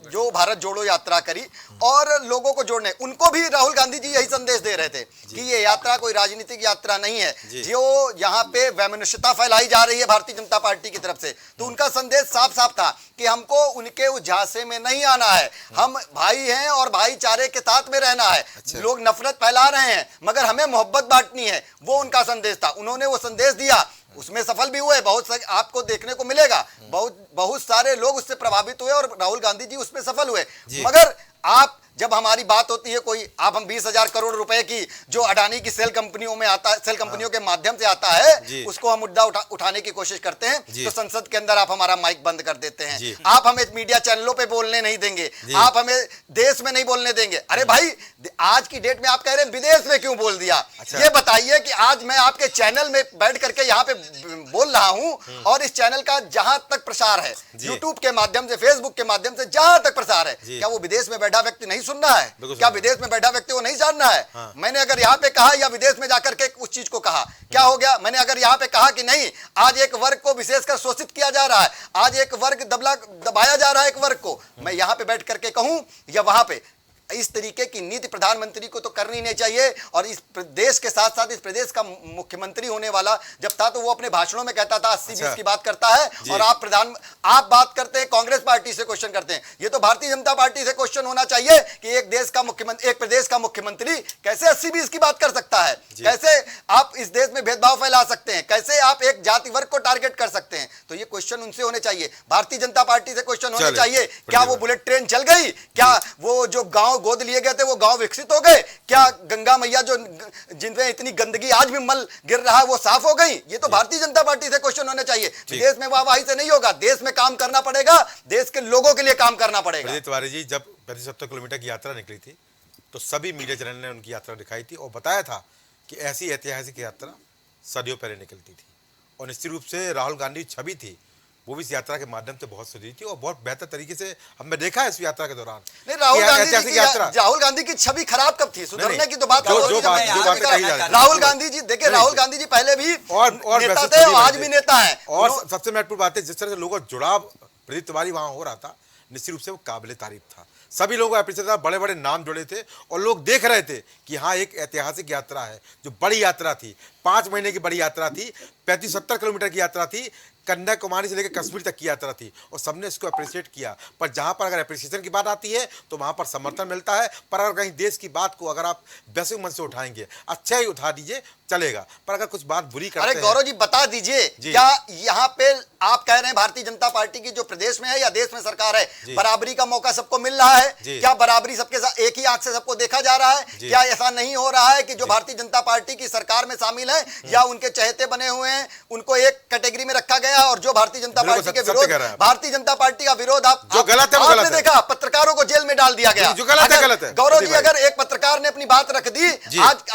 जो भारत जोड़ो यात्रा करी, और लोगों को जोड़ने, उनको भी राहुल गांधी जी यही संदेश दे रहे थे कि ये यात्रा कोई राजनीतिक यात्रा नहीं है, जो यहाँ पे वैमनस्यता फैलाई जा रही है भारतीय जनता पार्टी की तरफ से। तो उनका संदेश साफ साफ था कि हमको उनके उस झांसे में नहीं आना है, हम भाई हैं और भाईचारे के साथ में रहना है। लोग नफरत फैला रहे हैं मगर हमें मोहब्बत बांटनी है, वो उनका संदेश था। उन्होंने वो संदेश दिया, उसमें सफल भी हुए, बहुत सारे आपको देखने को मिलेगा, बहुत सारे लोग उससे प्रभावित हुए और राहुल गांधी जी उसमें सफल हुए। मगर आप जब हमारी बात होती है कोई, आप हम 20,000 करोड़ रुपए की जो अडानी की सेल कंपनियों में आता है, सेल कंपनियों के माध्यम से आता है, उसको हम मुद्दा उठाने की कोशिश करते हैं, तो संसद के अंदर आप हमारा माइक बंद कर देते हैं, आप हमें मीडिया चैनलों पे बोलने नहीं देंगे, आप हमें देश में नहीं बोलने देंगे। अरे भाई, आज की डेट में आप कह रहे हैं विदेश में क्यों बोल दिया? ये बताइए कि आज मैं आपके चैनल में बैठ करके यहाँ पे बोल रहा हूं, और इस चैनल का जहां तक प्रसार है, यूट्यूब के माध्यम से, फेसबुक के माध्यम से जहां तक प्रसार है, क्या वो विदेश में बैठा व्यक्ति नहीं सुनना है? क्या विदेश में बैठा व्यक्ति को नहीं जानना है? मैंने अगर यहाँ पे कहा या विदेश में जाकर के उस चीज को कहा, क्या हो गया? मैंने अगर यहाँ पे कहा कि नहीं, आज एक वर्ग को विशेषकर शोषित किया जा रहा है, आज एक वर्ग दबाया जा रहा है, एक वर्ग को, मैं यहाँ पे बैठ करके कहूं या वहां पे, इस तरीके की नीति प्रधानमंत्री को तो करनी नहीं चाहिए। और इस प्रदेश के साथ साथ इस प्रदेश का मुख्यमंत्री होने वाला जब था तो वो अपने भाषणों में कहता था 80-20 की बात करता है, और आप बात करते हैं कांग्रेस पार्टी से क्वेश्चन करते हैं। ये तो भारतीय जनता पार्टी से क्वेश्चन होना चाहिए कि एक प्रदेश का मुख्यमंत्री कैसे 80-20 की बात कर सकता है? कैसे आप इस देश में भेदभाव फैला सकते हैं? कैसे आप एक जाति वर्ग को टारगेट कर सकते हैं? तो ये क्वेश्चन उनसे होने चाहिए, भारतीय जनता पार्टी से क्वेश्चन होने चाहिए। क्या वो बुलेट ट्रेन चल गई? क्या वो जो गांव गोद लिए गए थे वो गांव विकसित हो गए? क्या गंगा मैया जो जिनमें इतनी गंदगी आज भी मल गिर रहा है वो साफ हो गई? ये तो भारतीय जनता पार्टी से क्वेश्चन होने चाहिए। विदेश में वाहवाही से नहीं होगा, देश में काम करना पड़ेगा, देश के लोगों के लिए काम करना पड़ेगा। तिवारी जी, जब 70 किलोमीटर की यात्रा निकली थी तो सभी मीडिया चैनल ने उनकी यात्रा दिखाई थी और बताया था कि ऐसी ऐतिहासिक यात्रा सदियों पहले निकलती थी, और निश्चित रूप से राहुल गांधी छवि थी वो भी इस यात्रा के माध्यम से बहुत सुधरी थी और बहुत बेहतर तरीके से हमने देखा है इस यात्रा के दौरान। नहीं, राहुल गांधी की छवि खराब कब थी? सुधरने की तो बात राहुल गांधी जी, देखिए राहुल गांधी जी पहले भी नेता थे और आज भी नेता है। और सबसे महत्वपूर्ण बात है, जिस तरह से लोगों का जुड़ाव प्रदीप तिवारी वहां हो रहा था, निश्चित रूप से वो काबिले तारीफ था। सभी लोगों का बड़े बड़े नाम जुड़े थे और लोग देख रहे थे कि हाँ, एक ऐतिहासिक यात्रा है, जो बड़ी यात्रा थी, 5 महीने की बड़ी यात्रा थी, 35-70 किलोमीटर की यात्रा थी, कन्याकुमारी से लेकर कश्मीर तक की यात्रा थी, और सबने इसको अप्रिशिएट किया। पर जहां पर अगर अप्रिसिएशन की बात आती है तो वहां पर समर्थन मिलता है, पर अगर कहीं देश की बात को अगर आप वैश्विक मंच से उठाएंगे, अच्छा ही उठा दीजिए, चलेगा, पर अगर कुछ बात बुरी करते अरे गौरव जी बता दीजिए, क्या यहाँ पे आप कह रहे हैं भारतीय जनता पार्टी की जो प्रदेश में है या देश में सरकार है, बराबरी का मौका सबको मिल रहा है? क्या बराबरी सबके साथ एक ही आंख से सबको देखा जा रहा है? क्या ऐसा नहीं हो रहा है कि जो भारतीय जनता पार्टी की सरकार में शामिल है या उनके चहेते बने हुए हैं उनको एक कैटेगरी में रखा गया है, और जो भारतीय जनता पार्टी के विरोध, भारतीय जनता पार्टी का विरोध आप जो गलत है वो गलत है। देखा, पत्रकारों को जेल में डाल दिया गया, जो गलत है गलत है। गौरव जी अगर एक पत्रकार ने अपनी बात रख दी,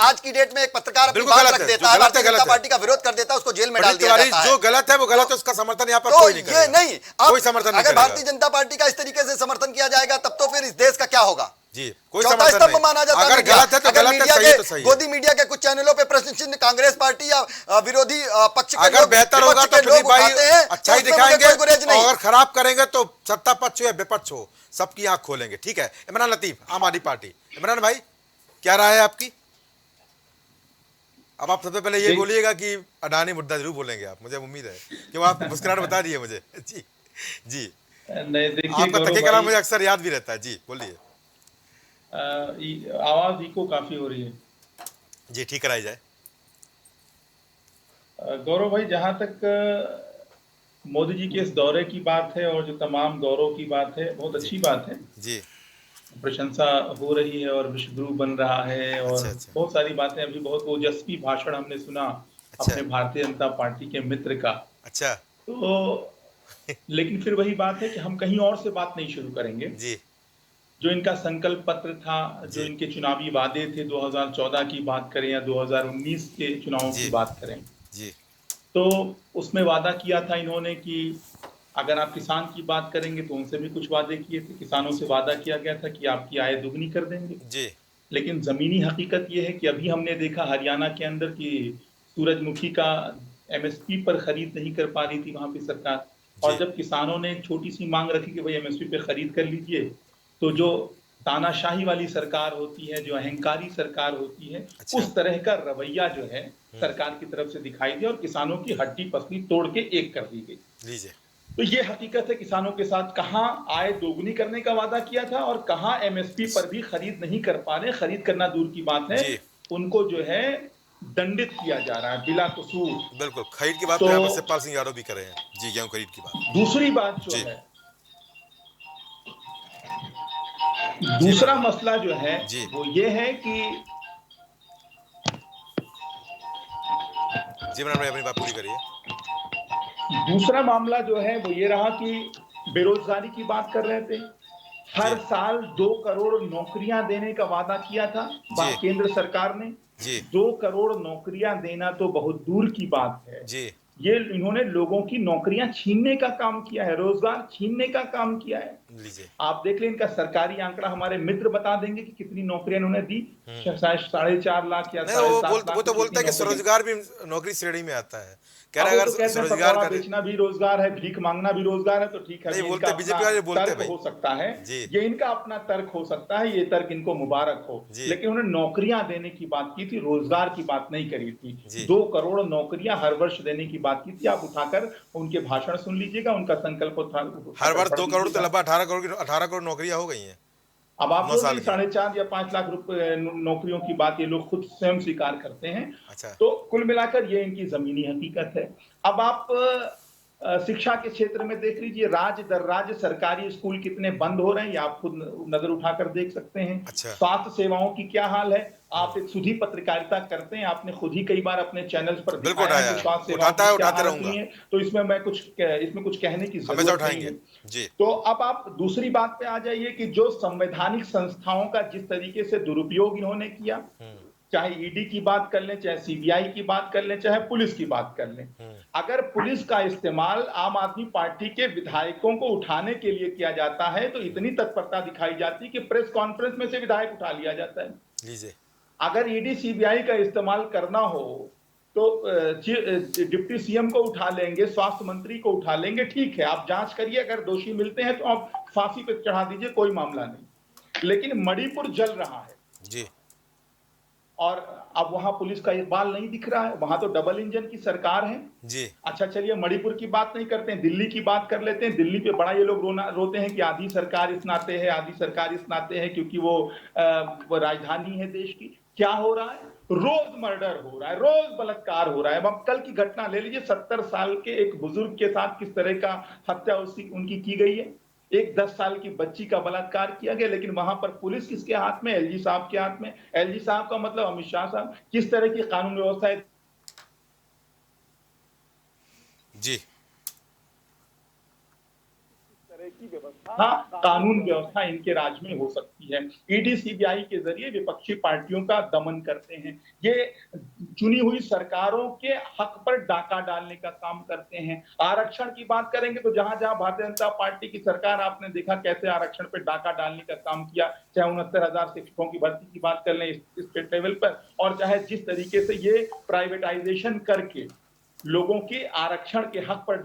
आज की डेट में एक पत्रकार अपनी बात रख देता है, भारतीय जनता पार्टी का विरोध कर देता है, उसको जेल में डाल दिया जाता है। जो गलत है वो गलत है, उसका समर्थन यहाँ पर कोई नहीं करेगा। नहीं, कोई समर्थन नहीं अगर करेगा। भारतीय जनता पार्टी का इस तरीके से समर्थन किया जाएगा तब तो फिर इस देश का क्या होगा? जी, कोई चौथा समर्थन स्तंभ नहीं। माना जाता है। अगर गलत है तो गलत है, सही है तो सही है। गोदी मीडिया के कुछ चैनलों पे प्रश्न चिन्ह कांग्रेस पार्टी या विरोधी पक्ष के अगर बेहतर होगा तो प्रदीप भाई अच्छा ही दिखाएंगे, और खराब करेंगे तो सत्ता पक्ष हो या विपक्ष हो सबकी आंख खोलेंगे। ठीक है, इमरान लतीफ, आम आदमी पार्टी। इमरान भाई क्या राय है आपकी? अब आप सबसे पहले ये बोलिएगा कि अडानी मुद्दा जरूर बोलेंगे आप, मुझे उम्मीद है कि आप मुस्कुराहट बता रही है मुझे। जी जी, नहीं देखिए, आपका तकिया कलाम मुझे अक्सर याद भी रहता है। जी बोलिए। आवाज इको काफी हो रही है जी, ठीक कराई जाए। गौरव भाई, जहां तक मोदी जी के इस दौरे की बात है और जो तमाम दौरों की बात है, बहुत अच्छी बात है जी, प्रशंसा हो रही है और विश्व गुरु बन रहा है और अच्छा। बहुत सारी बातें। अभी बहुत ओजस्वी भाषण हमने सुना अपने भारतीय जनता पार्टी के मित्र का। अच्छा, तो लेकिन फिर वही बात है कि हम कहीं और से बात नहीं शुरू करेंगे। जी, जो इनका संकल्प पत्र था, जो इनके चुनावी वादे थे, 2014 की बात करें या 2019 के चुनावों की बात करें जी, तो उसमें वादा किया था इन्होंने कि अगर आप किसान की बात करेंगे तो उनसे भी कुछ वादे किए थे। किसानों से वादा किया गया था कि आपकी आय दुगनी कर देंगे जी। लेकिन जमीनी हकीकत यह है कि अभी हमने देखा हरियाणा के अंदर कि सूरजमुखी का एमएसपी पर खरीद नहीं कर पा रही थी वहां पे सरकार, और जब किसानों ने एक छोटी सी मांग रखी कि भाई एमएसपी पे खरीद कर लीजिए, तो जो तानाशाही वाली सरकार होती है, जो अहंकारी सरकार होती है, उस तरह का रवैया जो है सरकार की तरफ से दिखाई दिया और किसानों की हड्डी पसली तोड़ के एक कर दी गई। लीजिए। तो ये हकीकत है किसानों के साथ, कहां आय दोगुनी करने का वादा किया था और कहां एमएसपी पर भी खरीद नहीं कर पा रहे। खरीद करना दूर की बात है, उनको जो है दंडित किया जा रहा है बिला कसूर। बिल्कुल, खरीद की बात तो यहाँ पर शिवपाल सिंह यादव भी कर रहे हैं। जी, गेहूं खरीद की बात। दूसरी बात जो है, दूसरा मसला जो है वो ये है कि जी मैडम, अपनी बात पूरी करिए। दूसरा मामला जो है वो ये रहा कि बेरोजगारी की बात कर रहे थे। हर साल 2 करोड़ नौकरियां देने का वादा किया था केंद्र सरकार ने। 2 करोड़ नौकरियां देना तो बहुत दूर की बात है जी। ये इन्होंने लोगों की नौकरियां छीनने का काम किया है, रोजगार छीनने का काम किया है। आप देख लें, इनका सरकारी आंकड़ा हमारे मित्र बता देंगे कि कितनी नौकरियां इन्होंने दी। शायद 4.5 लाख या 7.5 लाख। वो तो बोलते हैं कि स्वरोजगार भी नौकरी श्रेणी में आता है। कह रहे अगर स्वरोजगार बेचना भी रोजगार है, भीख मांगना भी रोजगार है, तो ठीक है, बोलते बीजेपी वाले बोलते हैं हो सकता है, ये इनका अपना तर्क हो सकता है, ये तर्क इनको मुबारक हो, लेकिन उन्होंने नौकरियां देने की बात की थी, रोजगार की बात नहीं करी थी। 2 करोड़ नौकरियां हर वर्ष देने की बात की थी। आप उठाकर उनके भाषण सुन लीजिएगा, उनका संकल्प हर वर्ष 2 करोड़ तो लगभग 18 करोड़ नौकरियां हो गई हैं। अब आप 4.5 या 5 लाख रुपए नौकरियों की बात ये लोग खुद स्वयं स्वीकार करते हैं। अच्छा। तो कुल मिलाकर ये इनकी जमीनी हकीकत है। अब आप शिक्षा के क्षेत्र में देख लीजिए, राज्य दर राज्य सरकारी स्कूल कितने बंद हो रहे हैं, ये आप खुद नजर उठाकर देख सकते हैं। अच्छा। स्वास्थ्य सेवाओं की क्या हाल है, आप एक सुधी पत्रकारिता करते हैं, आपने खुद ही कई बार अपने चैनल्स पर दिखाया है स्वास्थ्य सेवाएं उठाते रहूंगा, तो इसमें कुछ कहने की जरूरत नहीं है जी। तो अब आप दूसरी बात पे आ जाइए कि जो संवैधानिक संस्थाओं का जिस तरीके से दुरुपयोग इन्होंने किया, चाहे ईडी की बात कर लें, चाहे सीबीआई की बात कर लें, चाहे पुलिस की बात कर लें, अगर पुलिस का इस्तेमाल आम आदमी पार्टी के विधायकों को उठाने के लिए किया जाता है तो इतनी तत्परता दिखाई जाती है कि प्रेस कॉन्फ्रेंस में से विधायक उठा लिया जाता है। अगर ईडी सीबीआई का इस्तेमाल करना हो तो डिप्टी सीएम को उठा लेंगे, स्वास्थ्य मंत्री को उठा लेंगे, ठीक है, आप जांच करिए, अगर दोषी मिलते हैं तो आप फांसी पे चढ़ा दीजिए, कोई मामला नहीं। लेकिन मणिपुर जल रहा है जी, और अब वहां पुलिस का इकबाल नहीं दिख रहा है, वहां तो डबल इंजन की सरकार है जी। अच्छा, चलिए मणिपुर की बात नहीं करते हैं, दिल्ली की बात कर लेते हैं। दिल्ली पे बड़ा ये लोग रोते हैं कि आधी सरकार इस नाते है, आधी सरकार इस नाते है क्योंकि वो राजधानी है देश की। क्या हो रहा है? रोज मर्डर हो रहा है, रोज बलात्कार हो रहा है। अब कल की घटना ले लीजिए, 70 साल के एक बुजुर्ग के साथ किस तरह का हत्या उनकी की गई है। एक 10 साल की बच्ची का बलात्कार किया गया, लेकिन वहां पर पुलिस किसके हाथ में? एलजी साहब के हाथ में। एलजी साहब का मतलब अमित शाह साहब। किस तरह की कानून व्यवस्था है जी, की व्यवस्था, कानून व्यवस्था इनके राज में हो सकती है। ईडी सीबीआई के जरिए विपक्षी पार्टियों का दमन करते हैं। ये चुनी हुई सरकारों के हक पर डाका डालने का काम करते हैं। आरक्षण की बात करेंगे तो जहां जहां भारतीय जनता पार्टी की सरकार, आपने देखा कैसे आरक्षण पर डाका डालने का काम किया। चाहे 69,000 शिक्षकों की भर्ती की बात कर लें स्टेट लेवल पर, और चाहे जिस तरीके से ये प्राइवेटाइजेशन करके लोगों के आरक्षण के हक पर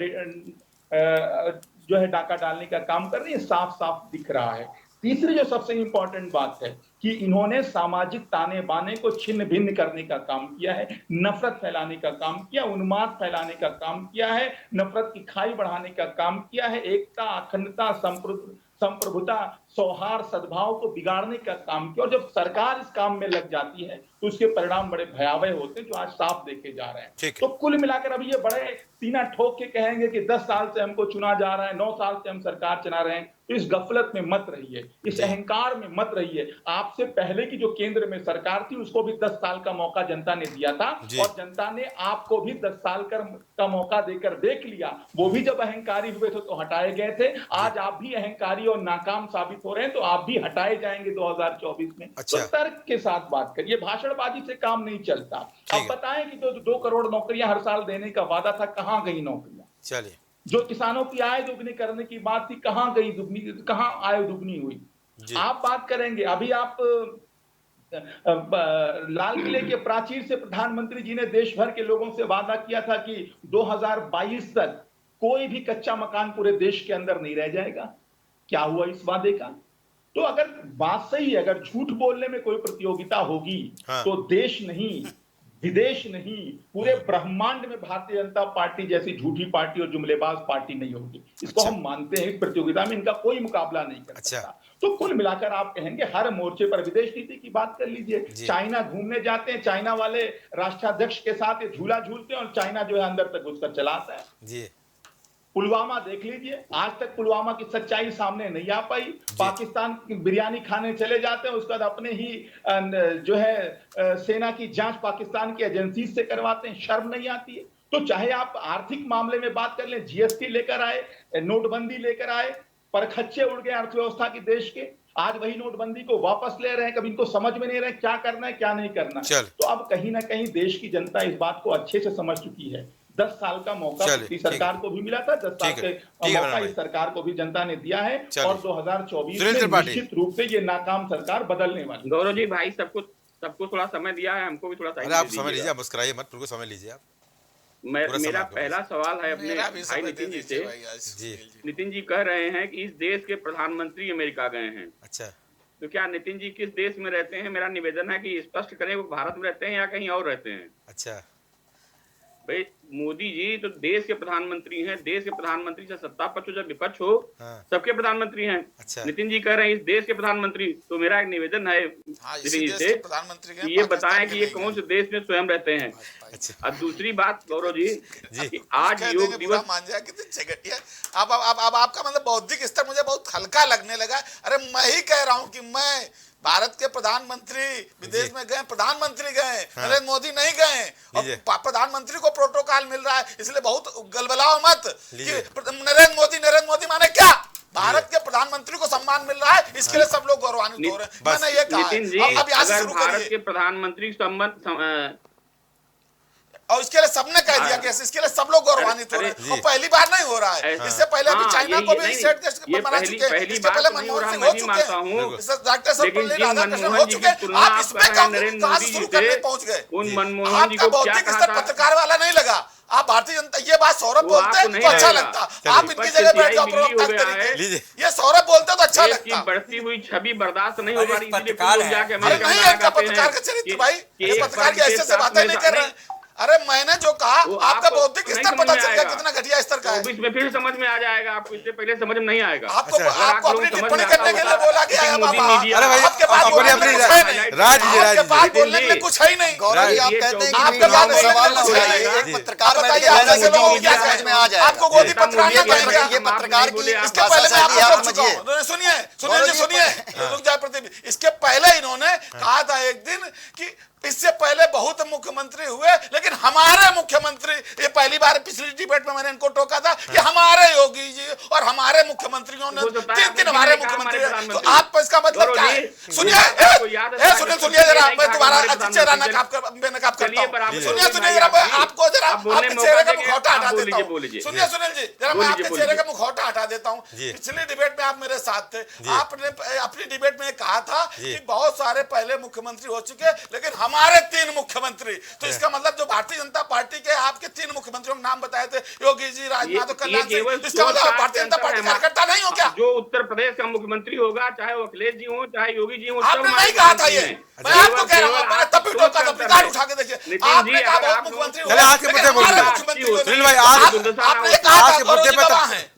जो है डाका डालने का काम कर रही है, साफ साफ दिख रहा है। तीसरी जो सबसे इंपॉर्टेंट बात है कि इन्होंने सामाजिक ताने बाने को छिन्न भिन्न करने का काम किया है, नफरत फैलाने का काम किया, उन्माद फैलाने का काम किया है, नफरत की खाई बढ़ाने का काम किया है, एकता, अखंडता, संप्रभुता, सौहार्द, सद्भाव को बिगाड़ने का काम किया। और जब सरकार इस काम में लग जाती है तो उसके परिणाम बड़े भयावह होते हैं, जो आज साफ देखे जा रहे हैं। तो कुल मिलाकर अभी ये बड़े सीना ठोक के कहेंगे कि 10 साल से हमको चुना जा रहा है, 9 साल से हम सरकार चला रहे हैं, तो इस गफलत में मत रहिए, इस अहंकार में मत रहिए। आपसे पहले की जो केंद्र में सरकार थी उसको भी 10 साल का मौका जनता ने दिया था, और जनता ने आपको भी 10 साल का मौका देकर देख लिया। वो भी जब अहंकारी हुए थे तो हटाए गए थे। आज आप भी अहंकारी और नाकाम साबित हो रहे हैं, तो आप भी हटाए जाएंगे 2024 में। तो तर्क के साथ बात करिए, भाषणबाजी से काम नहीं चलता। अब बताएं कि जो 2 करोड़ नौकरियां हर साल देने का वादा था, कहां गई नौकरियां? चलिए, जो किसानों की आय दुगनी करने की बात थी, कहां गई दुगनी? कहां आय दुगनी हुई? आप बात करेंगे, अभी आप लाल किले के प्राचीर से प्रधानमंत्री जी ने देश भर के लोगों से वादा किया था कि 2022 तक कोई भी कच्चा मकान पूरे देश के अंदर नहीं रह जाएगा। क्या हुआ इस वादे का? तो अगर बात सही है, अगर झूठ बोलने में कोई प्रतियोगिता होगी, तो देश नहीं, विदेश नहीं, पूरे ब्रह्मांड में भारतीय जनता पार्टी जैसी झूठी पार्टी और जुमलेबाज पार्टी नहीं होगी। इसको हम मानते हैं। प्रतियोगिता में इनका कोई मुकाबला नहीं कर सकता। तो कुल मिलाकर आप कहेंगे हर मोर्चे पर, विदेश नीति की बात कर लीजिए, चाइना घूमने जाते हैं, चाइना वाले राष्ट्राध्यक्ष के साथ ये झूला झूलते हैं और चाइना जो है अंदर तक घुसकर चलाता है जी। पुलवामा देख लीजिए, आज तक पुलवामा की सच्चाई सामने नहीं आ पाई। पाकिस्तान की बिरयानी खाने चले जाते हैं, उसके बाद अपने ही जो है सेना की जांच पाकिस्तान की एजेंसी से करवाते हैं। शर्म नहीं आती है? तो चाहे आप आर्थिक मामले में बात कर लें, जीएसटी लेकर आए, नोटबंदी लेकर आए, पर खच्चे उड़ गए अर्थव्यवस्था की देश के। आज वही नोटबंदी को वापस ले रहे हैं। कभी इनको समझ में नहीं रहे क्या करना है क्या नहीं करना है। तो अब कहीं ना कहीं देश की जनता इस बात को अच्छे से समझ चुकी है। 10 साल का मौका पिछली सरकार को भी मिला था, 10 साल का मौका इस सरकार को भी जनता ने दिया है, और 2024 में निश्चित रूप से ये नाकाम सरकार बदलने वाली। गौरव जी, भाई सबको थोड़ा समय दिया है, हमको भी थोड़ा आप समय लीजिए, आप मुस्कुराइए मत, बिल्कुल समय लीजिए आप। मेरा पहला सवाल है अपने भाई नितिन जी से। नितिन जी कह रहे हैं कि इस देश के प्रधानमंत्री अमेरिका गए हैं। अच्छा, तो क्या नितिन जी किस देश में रहते हैं? मेरा निवेदन है कि स्पष्ट करें, वो भारत में रहते हैं या कहीं और रहते हैं? अच्छा भाई, मोदी जी तो देश के प्रधानमंत्री हैं। देश के प्रधानमंत्री से सत्ता पक्ष हो जब विपक्ष हो, सबके प्रधानमंत्री हैं। अच्छा। नितिन जी कह रहे हैं इस देश के प्रधानमंत्री। तो मेरा एक निवेदन है नितिन जी से कि ये बताएं कि ये कौन से देश में स्वयं रहते हैं। अच्छा। और दूसरी बात गौरव जी, आज योग दिवस मान जाए कितनी अब आपका मतलब बौद्धिक स्तर मुझे बहुत हल्का लगने लगा। अरे मैं ही कह रहा हूँ कि मैं भारत के प्रधानमंत्री विदेश में गए, प्रधानमंत्री गए, नरेंद्र मोदी नहीं गए, और प्रधानमंत्री को प्रोटोकॉल मिल रहा है, इसलिए बहुत गलबलाओ मत कि नरेंद्र मोदी माने क्या? भारत के प्रधानमंत्री को सम्मान मिल रहा है, इसके लिए सब लोग गौरवान्वित हो रहे हैं। मैंने ये कहा। अब यहाँ से शुरू करिए। भारत के प्रधानमंत्री सम्मान, और इसके लिए सबने कह दिया कि इसके लिए सब लोग गौरवान्वित हो रहे हैं। और पहली बार नहीं हो रहा है, इससे पहले अभी चाइना को भी सेट देश बना चुके हैं, इसके पहले मनमोहन सिंह हो चुके हैं, डॉक्टर सर्वपल्ली राधाकृष्णन हो चुके हैं। आप इसमें कहां से शुरू करने पहुंच गए? आपका बौद्धिक स्तर पत्रकार वाला नहीं लगा। आप भारतीय जनता, ये बात सौरभ बोलते हैं तो अच्छा लगता, आप इनकी जगह बैठ जाओ प्रवक्ता के तरीके। ये सौरभ बोलते तो अच्छा लगता। बढ़ती हुई छवि बर्दाश्त नहीं हो पा रही, पत्रकार का चरित्र भाई, पत्रकार की हैसियत से बातें नहीं कर रहे हैं। अरे मैंने जो कहा, आपका बौद्धिक स्तर पता चल गया कितना घटिया स्तर का है। इसमें फिर समझ में आ जाएगा आपको, इससे पहले समझ में नहीं आएगा। आपको अपनी टिप्पणी करने के लिए बोला गया है। अरे भाई आपके बात बोलने के लिए आपके बात बोलने के लिए कुछ है ही नहीं। गौरव जी, आप कहते हैं कि आपके मीडिया में बात सवाल ना बोलने के उठाइए, लिए एक पत्रकार बैठ बताइए के आप जैसे लोगों को क्या समझ में आ जाएगा। आपको गोदी पत्राना पड़ेगा। ये पत्रकार की इसके भाषा पहले मैं शैली आपको आप चुका समझिए। हूं। सुनिए रुक जाए प्रदीप। इसके पहले इन्होंने कहा था एक दिन कि इससे पहले बहुत मुख्यमंत्री हुए, लेकिन हमारे मुख्यमंत्री, ये पहली बार पिछली डिबेट में मैंने इनको टोका था कि हमारे योगी जी और हमारे मुख्यमंत्रियों ने तीन हमारे मुख्यमंत्री, तो आप इसका मतलब क्या है? सुनिए सुनिए जरा, मैं तुम्हारा चेहरा बेनकाब करता हूँ। सुनिए जरा, मैं आपको जरा आपके चेहरे का मुखौटा हटा देता हूँ। सुनिए सुनील जी, जरा मैं आपके चेहरे का मुखौटा हटा देता हूँ। पिछली डिबेट में आप मेरे साथ थे, आपने अपनी डिबेट में कहा था कि बहुत सारे पहले मुख्यमंत्री हो चुके, लेकिन हमारे 3 मुख्यमंत्री, तो इसका मतलब जो भारतीय जनता पार्टी के आपके 3 मुख्यमंत्रियों के नाम बताए थे, योगी जी, राजनाथ और कल्याण सिंह, इसका मतलब भारतीय जनता पार्टी कार्यकर्ता नहीं हो क्या? जो उत्तर प्रदेश का मुख्यमंत्री होगा, चाहे वो अखिलेश जी हो, चाहे योगी जी हो, आपने नहीं कहा था ये, मैं आपको कह रहा हूँ, मैंने तब भी टोका था, रिकॉर्ड उठा के देखिए, आपने कहा बहुत मुख्यमंत्री चले आज के मुद्दे बोलिए सुनील भाई, आपने कहा था मुद्दे पे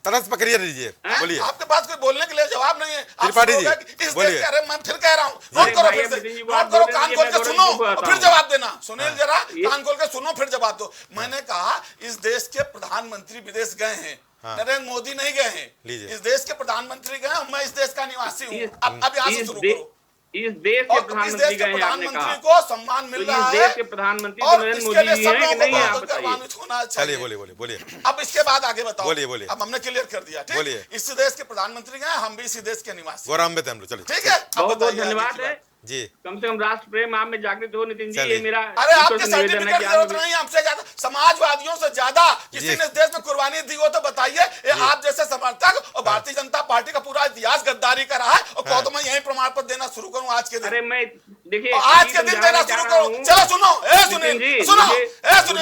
तरस पकड़िए लीजिए, बोलिए। आपके पास कोई बोलने के लिए जवाब नहीं है त्रिपाठी जी, बोलिए। मैं फिर कह रहा हूँ, नोट करो, फिर से नोट करो, कान खोल के सुनो फिर जवाब देना। सुनील जरा कान खोल के सुनो फिर जवाब दो। मैंने कहा इस देश के प्रधानमंत्री विदेश गए हैं, नरेंद्र मोदी नहीं गए हैं, इस देश के प्रधानमंत्री गए, मैं इस देश का निवासी हूँ। अब यहाँ से शुरू करो। इस देश के प्रधानमंत्री गए हैं, आपने कहा को सम्मान मिल रहा है, इस देश के प्रधानमंत्री तो नरेंद्र मोदी जी हैं कि नहीं, आप बताइए। चलिए बोलिए। अब इसके बाद आगे बताओ। बोलिए। अब हमने क्लियर कर दिया, ठीक। इस देश के प्रधानमंत्री गए, हम भी इसी देश के निवासी, गौरव हम लोग, चलिए ठीक है। बहुत बहुत धन्यवाद है जी। कम से कम राष्ट्र प्रेम आप में जागृत हो नितिन जी, ये मेरा अरे आपके सर्टिफिकेट की जरूरत नहीं है, हमसे ज्यादा समाजवादियों से ज्यादा किसी ने देश में कुर्बानी दी हो तो बताइए। आप जैसे समर्थक और भारतीय जनता पार्टी का पूरा इतिहास गद्दारी का रहा है, और कहो तो मैं यही प्रमाण पत्र देना शुरू करूं आज के दिन। अरे मैं देखिए आज के दिन देना शुरू करूं। चलो सुनो,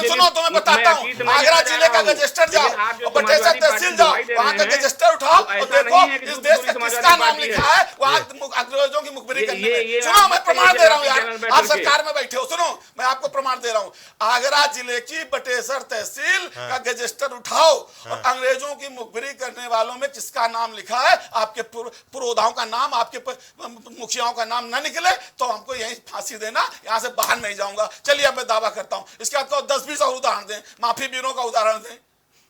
सुनो तो मैं बताता हूँ। आगरा जिले का रजिस्टर जाओ और बटेसर तहसील जाओ, वहाँ का रजिस्टर उठाओ और देखो इस देश का किसका नाम लिखा है वहाँ अंग्रेजों की मुखबिरी करने में। सुनो मैं प्रमाण दे रहा हूँ यार, आप सरकार में बैठे हो, सुनो मैं आपको प्रमाण दे रहा हूँ। आगरा जिले की बटेसर तहसील का रजिस्टर उठाओ और अंग्रेजों की मुखबिरी करने वालों में किसका नाम लिखा है, आपके पुरोधाओं का नाम, आपके मुखियाओं का नाम ना निकले तो हमको यही फांसी देना, यहाँ से बाहर नहीं जाऊंगा। चलिए अब मैं दावा करता हूँ। इसके बाद 10-20 और उदाहरण दें, माफी वीरों का उदाहरण दें।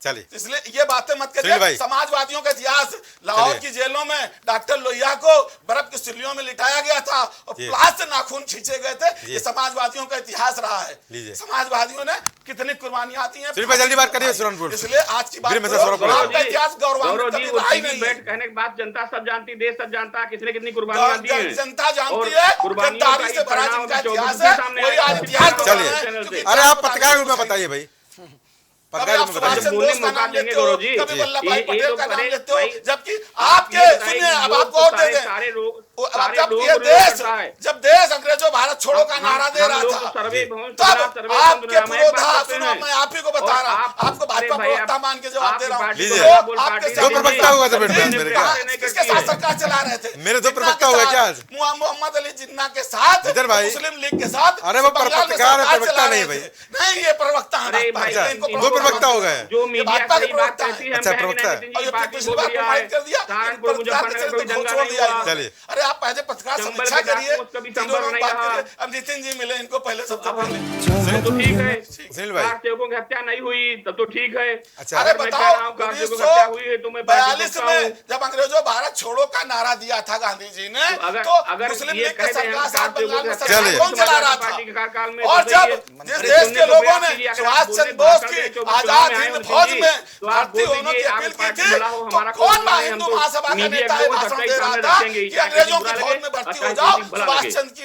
चलिए, इसलिए ये बातें मत करिए। समाजवादियों का इतिहास, लाहौर की जेलों में डॉक्टर लोहिया को बर्फ की सिल्लियों में लिटाया गया था और प्लास से नाखून खींचे गए थे। ये समाजवादियों का इतिहास रहा है। समाजवादियों ने कितनी कुर्बानियां दी हैं। जल्दी बात करिए, इसलिए आज की बात आपका इतिहास गौरवान्वित कहने के बाद जनता सब जानती, देश सब जानता किसने कितनी कुर्बानियां दी हैं। जनता जानती है, गद्दारी से भरा जिनका इतिहास है वही आज इतिहास। चलिए, अरे आप पत्रकार रूप में बताइए भाई, कभी आप सुभाष चंद्र बोस का नाम लेते हो, कभी वल्लभ भाई पटेल का नाम लेते हो, जबकि आपके सुनिए अब आपको और दे दें। जब देश अंग्रेजों भारत छोड़ो का नारा दे रहा था, तब आपके पुरोधा, सुनो मैं आप ही को बता रहा हूँ, आपको भाजपा प्रवक्ता मान के जवाब दे रहा हूँ। दो प्रवक्ता हुआ था किसके साथ सरकार चला रहे थे? मेरे 2 प्रवक्ता हुआ क्या? मोहम्मद अली जिन्ना के साथ, मुस्लिम लीग के साथ। अरे वो पत्रकार है, प्रवक्ता नहीं भाई। नहीं, ये प्रवक्ता है, 2 प्रवक्ता हो गए। जो मीडिया की बात कहती है, अच्छा प्रवक्ता है, पिछली बार प्रमाणित कर दिया। चलिए, अरे आप पहले पत्रकार समीक्षा करिए, अब नितिन जी मिले, इनको पहले सबसे पहले तो ठीक है। सुनील भाई, सेवकों की हत्या नहीं हुई तब तो ठीक है। अच्छा, अरे बताओ 1942 में जब अंग्रेजों भारत छोड़ो का नारा दिया था गांधी जी ने, तो अगर मुस्लिम लीग के सरकार साथ बंगाल में सरकार कौन चला रहा था? और जब जिस देश के लोगों ने सुभाष चंद्र बोस की आजाद हिंद फौज में भर्ती होने की अपील की थी, तो कौन हिंदू महासभा का नेता भाषण दे रहा था कि अंग्रेजों की फौज में भर्ती हो जाओ, सुभाष चंद्र की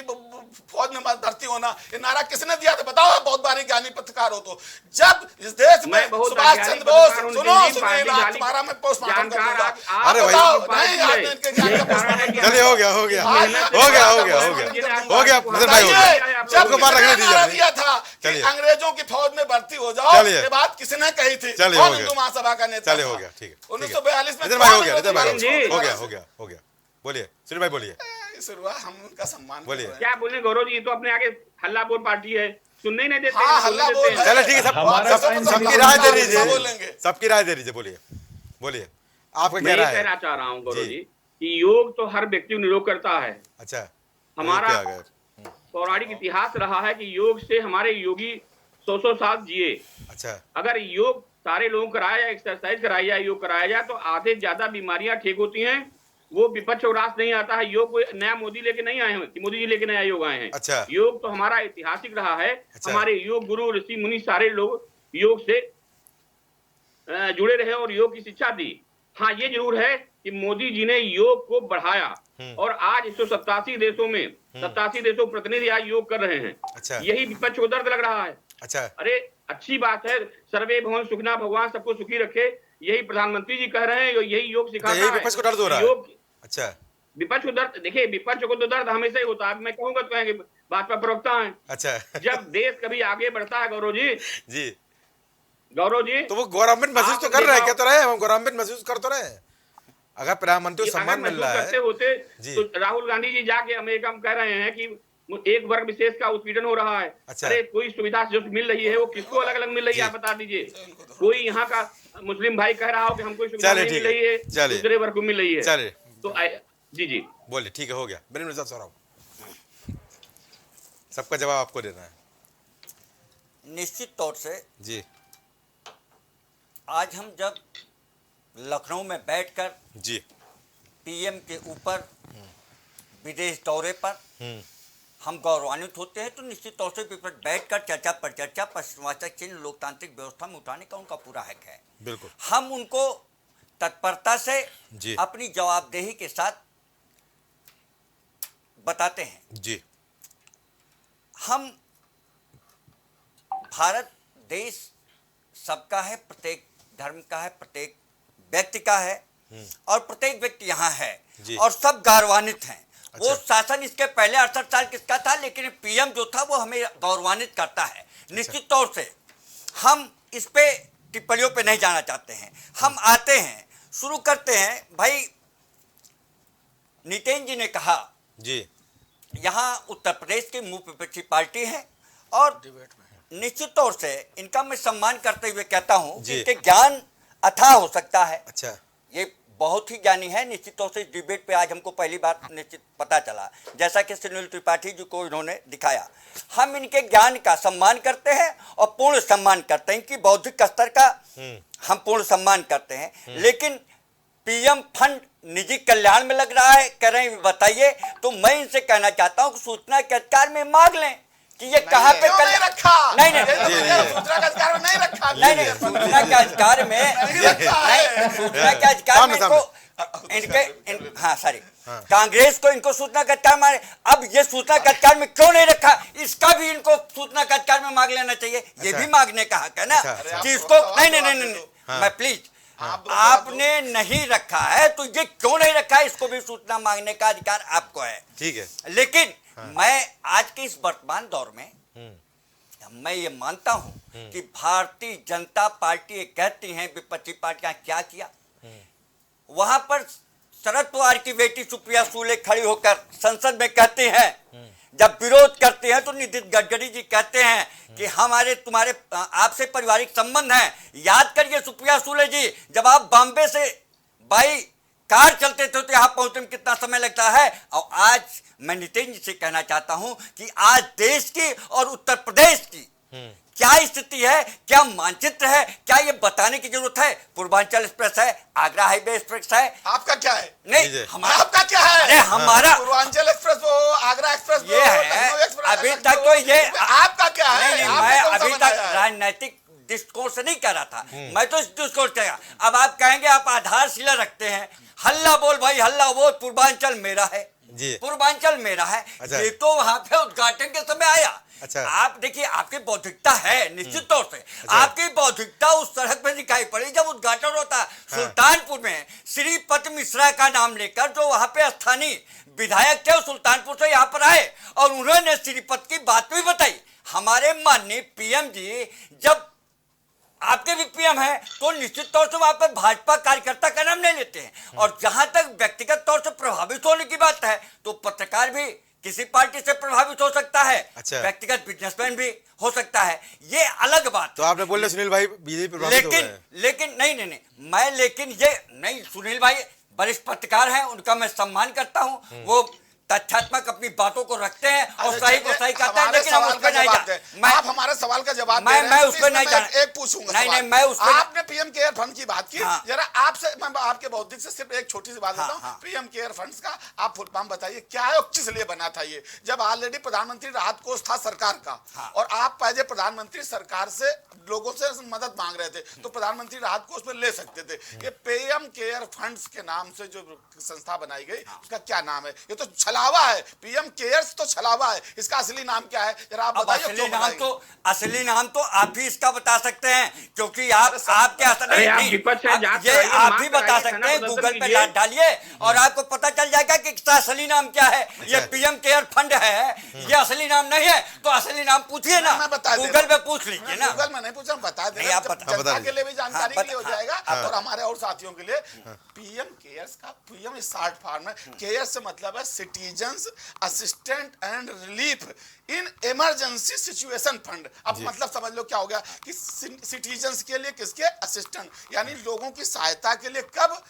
फौज में भर्ती होना, ये नारा किसने दिया था बताओ? बहुत बारी ज्ञानी पत्रकार हो तो। जब इस देश में सुभाष चंद्र बोस, सुनो तुम्हारा मैं पोस्टमार्टम करूंगा। अरे भाई चलिए, हो गया जब नारा दिया था कि अंग्रेजों की फौज में भर्ती हो जाओ, ये बात किसने कही थी? कौन हिंदू महासभा का नेता? 1942 में हो गया। बोलिए सुनील भाई, बोलिए। हम उनका सम्मान बोलिए। क्या बोले गौरव जी, तो अपने आगे हल्ला बोल पार्टी है, सुनने ही नहीं देते। हल्ला बोल, चलो ठीक है, सबकी राय दे दीजिए, सबकी राय दे दीजिए। बोलिए आपका क्या राय है? कहना चाह रहा हूँ गौरव जी कि योग तो हर व्यक्ति को निरोग करता है। अच्छा, हमारा पौराणिक इतिहास रहा है कि योग से हमारे योगी 100 साल जिए। अच्छा, अगर योग सारे लोगों को कराया जाए, एक्सरसाइज कराई जाए, योग कराया जाए तो आधे ज्यादा बीमारियां ठीक होती हैं। वो विपक्ष और रास नहीं आता है। योग नया मोदी लेके नहीं आए हैं, मोदी जी लेके नया योग आए हैं। अच्छा, योग तो हमारा ऐतिहासिक रहा है। अच्छा, हमारे योग गुरु ऋषि मुनि सारे लोग योग से जुड़े रहे और योग की शिक्षा दी। हाँ, ये जरूर है कि मोदी जी ने योग को बढ़ाया और आज 187 देशों में 87 देशों प्रतिनिधि आज योग कर रहे हैं। अच्छा, यही विपक्ष को दर्द लग रहा है। अच्छा, अरे अच्छी बात है, सर्वे भवन सुखना, भगवान सबको सुखी रखे, यही प्रधानमंत्री जी कह रहे हैं, यही योग सिखाता है। विपक्ष को दर्द हो रहा है। योग, अच्छा, विपक्ष को दर्द, देखिए विपक्ष को तो दर्द हमेशा ही होता है। मैं कहूंगा तो कहेंगे भाजपा प्रवक्ता है। अच्छा, जब देश कभी आगे बढ़ता है गौरव जी गौरव जी, तो वो गौरवान्वित महसूस तो कर रहे हैं, कहते रहे हम गौरवान्वित महसूस कर तो रहे हैं। अगर प्रधानमंत्री को सम्मान मिल रहा है होते तो राहुल गांधी जी जाके अमेरिका में कह रहे हैं कि एक वर्ग विशेष का उत्पीड़न हो रहा है। अच्छा, अरे कोई सुविधा जो मिल रही है वो किसको अलग अलग मिल रही है, आप बता दीजिए। कोई यहाँ का मुस्लिम भाई कह रहा हो कि हमको सुविधा नहीं मिल रही है, दूसरे वर्ग को मिल रही है। चले तो जी बोले, ठीक है, हो गया। सबका जवाब आपको देना है। निश्चित तौर से जी, आज हम जब लखनऊ में बैठकर जी पीएम के ऊपर विदेश दौरे पर हम गौरवान्वित होते हैं, तो निश्चित तौर से विपक्ष बैठकर चर्चा पर चर्चा पश्चिमाचल चिन्ह लोकतांत्रिक व्यवस्था में उठाने का उनका पूरा हक है। बिल्कुल, हम उनको तत्परता से अपनी जवाबदेही के साथ बताते हैं। जी, हम भारत देश सबका है, प्रत्येक धर्म का है, प्रत्येक व्यक्ति का है और प्रत्येक व्यक्ति यहाँ है और सब गौरवान्वित हैं। अच्छा, वो शासन इसके पहले 68 साल किसका था, लेकिन पीएम जो था वो हमें गौरवान्वित करता है। अच्छा, निश्चित तौर से हम इस पे टिप्पणियों पे नहीं जाना चाहते हैं। हम आते हैं, शुरू करते हैं। भाई नितिन जी ने कहा जी, यहाँ उत्तर प्रदेश की मुख्य विपक्षी पार्टी है और निश्चित तौर से इनका मैं सम्मान करते हुए कहता हूँ कि इनके ज्ञान अथाह हो सकता है। अच्छा, ये बहुत ही ज्ञानी है। निश्चित तौर से इस डिबेट पे आज हमको पहली बार निश्चित पता चला, जैसा कि सुनील त्रिपाठी जी को इन्होंने दिखाया। हम इनके ज्ञान का सम्मान करते हैं और पूर्ण सम्मान करते हैं, इनकी बौद्धिक स्तर का हम पूर्ण सम्मान करते हैं। लेकिन पीएम फंड निजी कल्याण में लग रहा है, कह रहे हैं बताइए, तो मैं इनसे कहना चाहता हूँ कि सूचना के अधिकार में मांग लें कि ये कहाँ पे नहीं रखा, नहीं सूचना के अधिकार में नहीं रखा, नहीं सूचना के अधिकार में, सूचना के अधिकार में इनको हाँ सॉरी, कांग्रेस को इनको सूचना का अधिकार मारे। अब ये सूचना का अधिकार में क्यों नहीं रखा, इसका भी इनको सूचना का अधिकार में मांग लेना चाहिए। ये भी मांगने का हक है ना कि इसको नहीं, मैं प्लीज, आपने नहीं रखा है तो ये क्यों नहीं रखा है, इसको भी सूचना मांगने का अधिकार आपको है। ठीक है, लेकिन मैं आज के इस वर्तमान दौर में मैं ये मानता हूं कि भारतीय जनता पार्टी कहती हैं विपक्षी पार्टियां क्या किया। वहां पर शरद पवार की बेटी सुप्रिया सुले खड़ी होकर संसद में कहती हैं, जब विरोध करते हैं तो नितिन गडकरी जी कहते हैं कि हमारे तुम्हारे आपसे पारिवारिक संबंध हैं। याद करिए सुप्रिया सुले जी, जब आप बॉम्बे से बाई कार चलते थे तो यहाँ पहुंचने में कितना समय लगता है। और आज मैं नितिन जी से कहना चाहता हूं कि आज देश की और उत्तर प्रदेश की क्या स्थिति है, क्या मानचित्र है, क्या ये बताने की जरूरत है। पूर्वांचल एक्सप्रेस है, आगरा हाईवे एक्सप्रेस है, आपका क्या है? नहीं हमारा, आपका क्या है? अरे हमारा पूर्वांचल एक्सप्रेस वो, आगरा एक्सप्रेस ये है। अभी तक तो ये आपका क्या है? नहीं, मैं अभी तक राजनीतिक दृष्टिकोण से नहीं कह रहा था, मैं तो इस दृष्टिकोण से। अब आप कहेंगे आप आधारशिला रखते हैं, हल्ला बोल भाई हल्ला बोल, पूर्वांचल मेरा है, पूर्वांचल मेरा है। अच्छा, ये तो वहां पे उद्घाटन के समय आया। अच्छा, आप देखिए आपकी बौद्धिकता है, निश्चित तौर से आपकी बौद्धिकता उस सड़क पे दिखाई पड़ी जब उद्घाटन होता। सुल्तानपुर में श्रीपत मिश्रा का नाम लेकर जो वहां पे स्थानीय विधायक थे सुल्तानपुर से यहाँ पर आए और उन्होंने श्रीपत की बात भी बताई। हमारे माननीय पीएम जी जब आपके भी पीएम है तो निश्चित तौर से वहां पर भाजपा कार्यकर्ता का नाम नहीं लेते हैं। और जहां तक व्यक्तिगत तौर से प्रभावित होने की बात है तो पत्रकार भी किसी पार्टी से प्रभावित हो सकता है। अच्छा, व्यक्तिगत बिजनेसमैन भी हो सकता है, ये अलग बात। तो आपने बोल सुनील भाई बीजेपी प्रभावित हो गए। लेकिन नहीं, मैं लेकिन ये नहीं, सुनील भाई वरिष्ठ पत्रकार हैं, उनका मैं सम्मान करता हूं, वो तथ्यात्मक अपनी बातों को रखते हैं और सही को सही कहते हैं, लेकिन हम उस पर नहीं जाते। आप हमारे सवाल का जवाब मैं उस पर नहीं जाना। एक पूछूंगा, नहीं मैं उस पर, आपने पीएम केयर फंड की बात की, जरा आपसे मैं आपके बौद्धिक से सिर्फ एक छोटी सी बात लेता हूं। पीएम केयर फंड्स का आप फुल फॉर्म बताइए, क्या है और किस लिए बना था ये, जब ऑलरेडी प्रधानमंत्री राहत कोष था सरकार का, और आप पहले प्रधानमंत्री सरकार से लोगों से मदद मांग रहे थे, तो प्रधानमंत्री राहत कोष में ले सकते थे। ये पीएम केयर फंड्स के नाम से जो संस्था बनाई गई, उसका क्या नाम है? ये तो छलावा है, पीएम केयर्स तो छलावा है, इसका असली नाम क्या है जरा आप बताइए। असली नाम तो आप ही इसका बता सकते हैं, क्योंकि आपके ये आप ही बता सकते हैं, गूगल पे डालिए और आपको पता चल जाएगा कि इसका असली नाम क्या है। ये पीएम केयर फंड है, ये असली नाम नहीं है, तो असली नाम पूछिए ना, गूगल पे पूछ लीजिए ना। गूगल में नहीं पूछ रहा, बता दें, जनता के लिए भी जानकारी के लिए हो जाएगा और हमारे और साथियों के लिए। पीएम केयर्स का पीएम शॉर्ट फॉर्म है, केयर से मतलब है citizens assistant and relief in emergency situation fund. अब मतलब समझ लो क्या हो गया कि सिटीजन्स के लिए, किसके? असिस्टेंट, यानी लोगों की सहायता के लिए। कब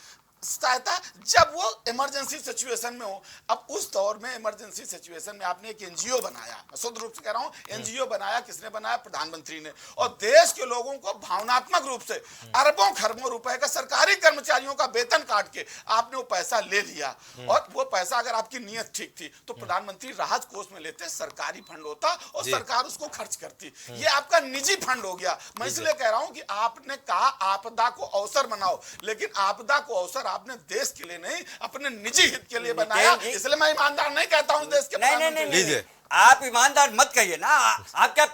सहायता? जब वो इमरजेंसी सिचुएशन में हो। अब उस दौर में इमरजेंसी सिचुएशन में आपने एक एनजीओ बनाया, शुद्ध रूप से कह रहा हूं, एनजीओ बनाया। किसने बनाया? प्रधानमंत्री ने। और देश के लोगों को भावनात्मक रूप से अरबों खरबों रुपए का सरकारी कर्मचारियों का वेतन काट के आपने वो पैसा ले लिया। और वो पैसा अगर आपकी नीयत ठीक थी तो प्रधानमंत्री राहत कोष में लेते, सरकारी फंड होता और सरकार उसको खर्च करती। ये आपका निजी फंड हो गया। मैं इसलिए कह रहा हूं कि आपने कहा आपदा को अवसर बनाओ, लेकिन आपदा को अवसर आपने देश के लिए नहीं, अपने निजी हित के लिए बनाया। इसलिए मैं ईमानदार नहीं कहता हूं देश के। नहीं, आप ईमानदार मत कहिए ना। आप क्या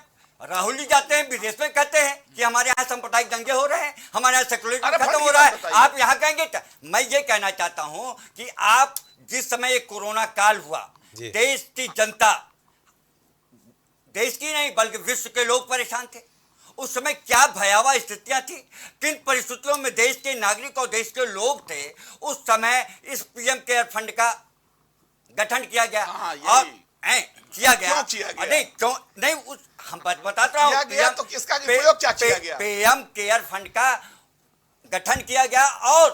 राहुल जी जाते हैं विदेश में, कहते हैं कि हमारे यहाँ सांप्रदायिक दंगे हो रहे हैं, हमारे यहाँ सेकुलरिज्म खत्म हो रहा है, आप यहाँ कहेंगे। मैं ये कहना चाहता हूँ कि आप जिस समय ये कोरोना काल हुआ, देश की जनता, देश की नहीं बल्कि विश्व के लोग परेशान थे। उस समय क्या भयावह स्थितियां थी, किन परिस्थितियों में देश के नागरिक और देश के लोग थे। उस समय इस पीएम केयर फंड का गठन किया गया और किया गया। क्यों नहीं, हम बताता हूँ तो किसका उपयोग क्या किया गया? पीएम केयर फंड का गठन किया गया और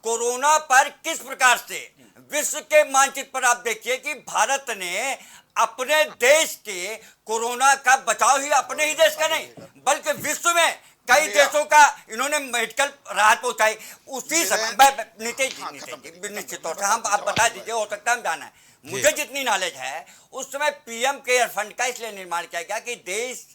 कोरोना पर किस प्रकार से विश्व के मानचित्र पर आप देखिए कि भारत ने अपने देश के कोरोना का बचाव ही, अपने ही देश का नहीं बल्कि विश्व में कई देशों का इन्होंने मेडिकल राहत पहुंचाई। उसी समय निश्चित तौर से हम आप बता दीजिए, हो सकता है हम जाना है। मुझे जितनी नॉलेज है, उस समय पीएम केयर फंड का इसलिए निर्माण किया गया कि देश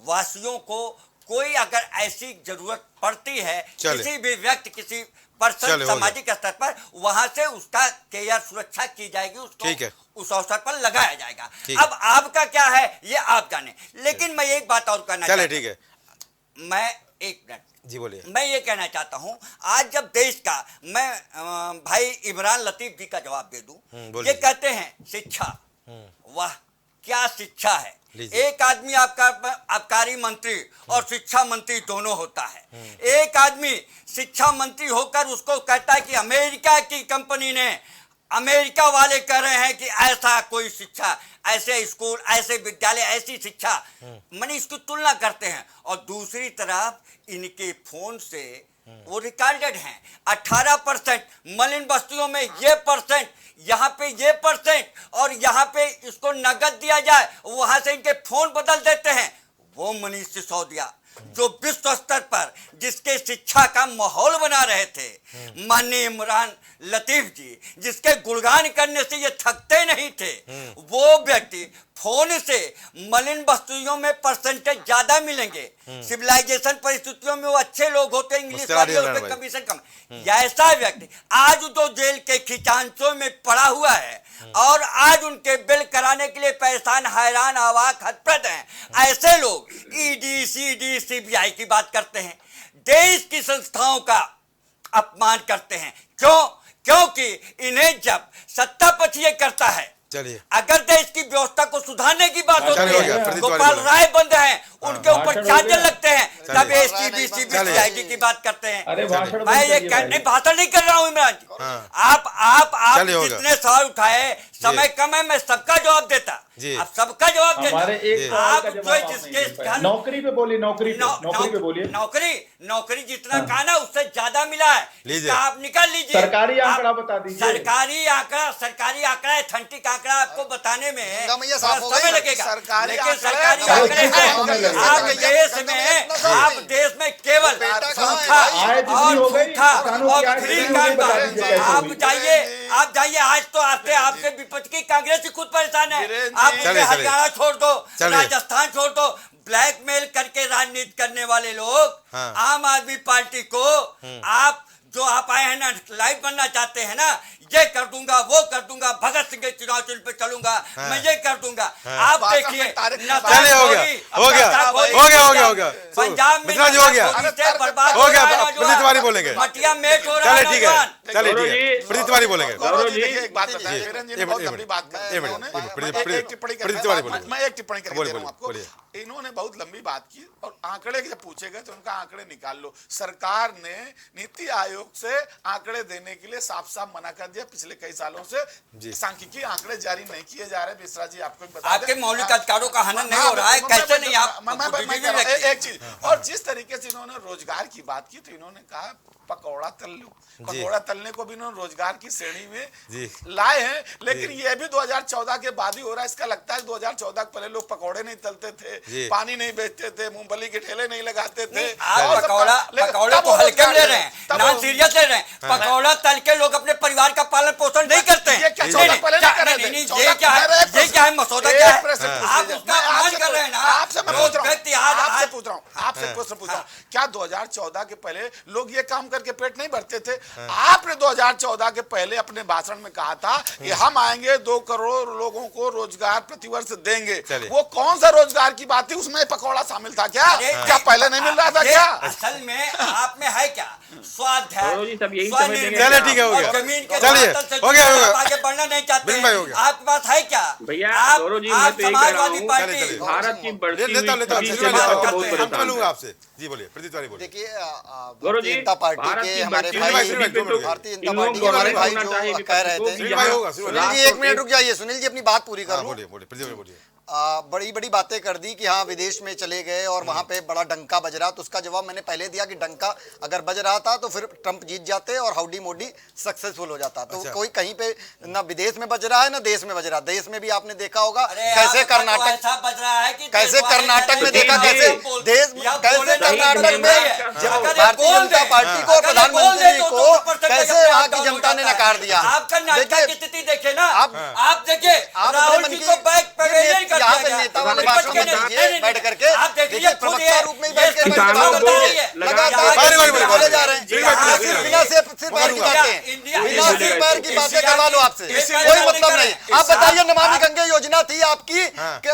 वासियों को कोई अगर ऐसी जरूरत पड़ती है, किसी भी व्यक्ति, किसी पर्सन, सामाजिक स्तर पर, वहां से उसका केयर सुरक्षा की जाएगी, उसको उस अवसर पर लगाया जाएगा। अब आपका क्या है ये आप जाने, लेकिन मैं एक बात और कहना चाहता हूं। मैं एक मिनट जी बोलिए। मैं ये कहना चाहता हूं, आज जब देश का, मैं भाई इमरान लतीफ जी का जवाब दे दूं, ये कहते हैं शिक्षा, वाह क्या शिक्षा है। एक आदमी आपका आबकारी मंत्री और शिक्षा मंत्री दोनों होता है। एक आदमी शिक्षा मंत्री होकर उसको कहता है कि अमेरिका की कंपनी ने, अमेरिका वाले कह रहे हैं कि ऐसा कोई शिक्षा, ऐसे स्कूल, ऐसे विद्यालय, ऐसी शिक्षा, माने इसकी तुलना करते हैं। और दूसरी तरफ इनके फोन से वो रिकॉर्डेड हैं 18% मलिन बस्तियों में ये परसेंट, यहाँ पे ये परसेंट, और यहाँ पे इसको नगद दिया जाए, वहां से इनके फोन बदल देते हैं। वो मनीष सिसोदिया जो विश्व स्तर पर जिसके शिक्षा का माहौल बना रहे थे, माननीय इमरान लतीफ जी, जिसके गुणगान करने से ये थकते नहीं थे, वो व्यक्ति फोन से मलिन बस्तियों में परसेंटेज ज्यादा मिलेंगे, सिविलाइजेशन परिस्थितियों में वो अच्छे लोग होते, इंग्लिश वाले कमीशन कम, ऐसा व्यक्ति आज जो जेल के खिंचांचों में पड़ा हुआ है और आज उनके बिल कराने के लिए परेशान, हैरान, अवाक, हतप्रद हैं, ऐसे लोग ईडी, सीडी, सीबीआई की बात करते हैं, देश की संस्थाओं का अपमान करते हैं। क्यों? क्योंकि इन्हें जब सत्ता पक्ष ये करता है, चलिए, अगर देश की व्यवस्था को सुधारने की बात होती है, गोपाल राय बंद हैं, उनके ऊपर चार्जर लगते हैं, तब एसटीबी, सीबीआई की बात करते हैं। मैं ये कहने भाषण नहीं कर रहा हूँ इमरान जी, आप जितने सवाल उठाए समय कम है, मैं सबका जवाब देता। अब सबका जवाब देता। हमारे एक आप सवाल का जो जवाब जिसके आप नहीं दे पाए। नौकरी पे बोलिए, नौकरी पे बोलिए। नौकरी जितना कहा ना उससे ज्यादा मिला है, इसका आप निकाल लीजिए। सरकारी आंकड़ा बता दीजिए। सरकारी आंकड़ा एथेंटिक आंकड़ा आपको बताने में समय लगेगा, लेकिन सरकारी आंकड़े हैं। आप देश में केवल सूखा और फ्री का आप जाइए। आज तो आपसे विपक्ष की कांग्रेस ही खुद परेशान है। आप हरियाणा छोड़ दो, राजस्थान छोड़ दो, ब्लैकमेल करके राजनीति करने वाले लोग आम आदमी पार्टी को आप जो आप आए हैं ना, लाइव बनना चाहते हैं ना, ये कर दूंगा, वो कर दूंगा, भगत सिंह के चुनाव चिन्ह पे चलूंगा, मैं ये कर दूंगा। आप देखिए, हो गया पंजाब में बर्बाद हो गया। प्रदीप तिवारी बोलेंगे, मटिया मेट हो रहा है। ठीक है, चलिए ठीक है, प्रदीप तिवारी बोलेंगे। एक बात बताइए, मैं एक टिप्पणी करके आपको। इन्होंने बहुत लंबी बात की और आंकड़े जब पूछे गए तो उनका आंकड़े निकाल लो। सरकार ने नीति आयोग से आंकड़े देने के लिए साफ साफ मना कर दिया। पिछले कई सालों से सांख्यिकी आंकड़े जारी नहीं किए जा रहे। मिश्रा जी आपको बता आपके मौलिक अधिकारों का हनन नहीं हो रहा है, कैसे नहीं? आप एक चीज, और जिस तरीके से इन्होंने रोजगार की बात की तो इन्होंने कहा पकौड़ा तल लो। पकौड़ा तलने को भी इन्होंने रोजगार की श्रेणी में लाए हैं, लेकिन ये भी 2014 के बाद ही हो रहा है। इसका लगता है 2014 के पहले लोग पकौड़े नहीं तलते थे, पानी नहीं बेचते थे, मूंगफली के ठेले नहीं लगाते थे। पकौड़ा को हल्के में ले रहे हैं, नॉन सीरियस ले रहे हैं। पकौड़ा तल के लोग अपने परिवार का पालन पोषण नहीं करते हैं। ये क्या है मसौदा, क्या है? आप उसका अपमान कर रहे हैं ना। आपसे पूछ रहा हूँ, क्या 2014 के पहले लोग ये काम करके पेट नहीं भरते थे? आपने 2014 के पहले अपने भाषण में कहा था कि हम आएंगे 2 करोड़ लोगों को रोजगार प्रतिवर्ष देंगे। वो कौन सा रोजगार की बात थी? उसमें पकौड़ा शामिल था क्या? क्या पहले नहीं मिल रहा था क्या? असल में आप में है क्या? स्वाध्याय, चलिए ठीक है, हो गया। जमीन के हो गया, आगे बढ़ना नहीं चाहते हैं। आपके पास है क्या? भैया आप समाजवादी पार्टी, भारत की बढ़ती आपसे जी बोलिए, प्रदीप तिवारी बोलिए। देखिए, भारतीय जनता पार्टी के हमारे भाई, भारतीय जनता पार्टी के हमारे भाई जो कह रहे थे, सुनील जी 1 मिनट रुक जाइए, सुनील जी अपनी बात पूरी कर लो। बोलिए। बड़ी बड़ी बातें कर दी कि हाँ विदेश में चले गए और वहां पे बड़ा डंका बज रहा। तो उसका जवाब मैंने पहले दिया कि डंका अगर बज रहा था तो फिर ट्रंप जीत जाते और हाउडी मोडी सक्सेसफुल हो जाता। तो कोई कहीं पे ना विदेश में बज रहा है ना देश में बज रहा। देश में भी आपने देखा होगा कैसे कर्नाटक, कैसे कर्नाटक में देखा, कैसे देश, कैसे कर्नाटक में भारतीय जनता पार्टी को, प्रधानमंत्री को कैसे वहां की जनता ने नकार दिया। स्थिति देखे ना, आप देखिए राहुल जी को बैक पे यहाँ पे नेता वाले भाषण मत दीजिए बैठ करके, देखिए प्रवक्ता रूप में बैठ के लगातार बोले जा रहे हैं। बिना सिर पैर की बातें, बिना सिर पैर की बातें करवा लो आपसे, कोई मतलब नहीं। आप बताइए नमामि गंगे योजना थी आपकी,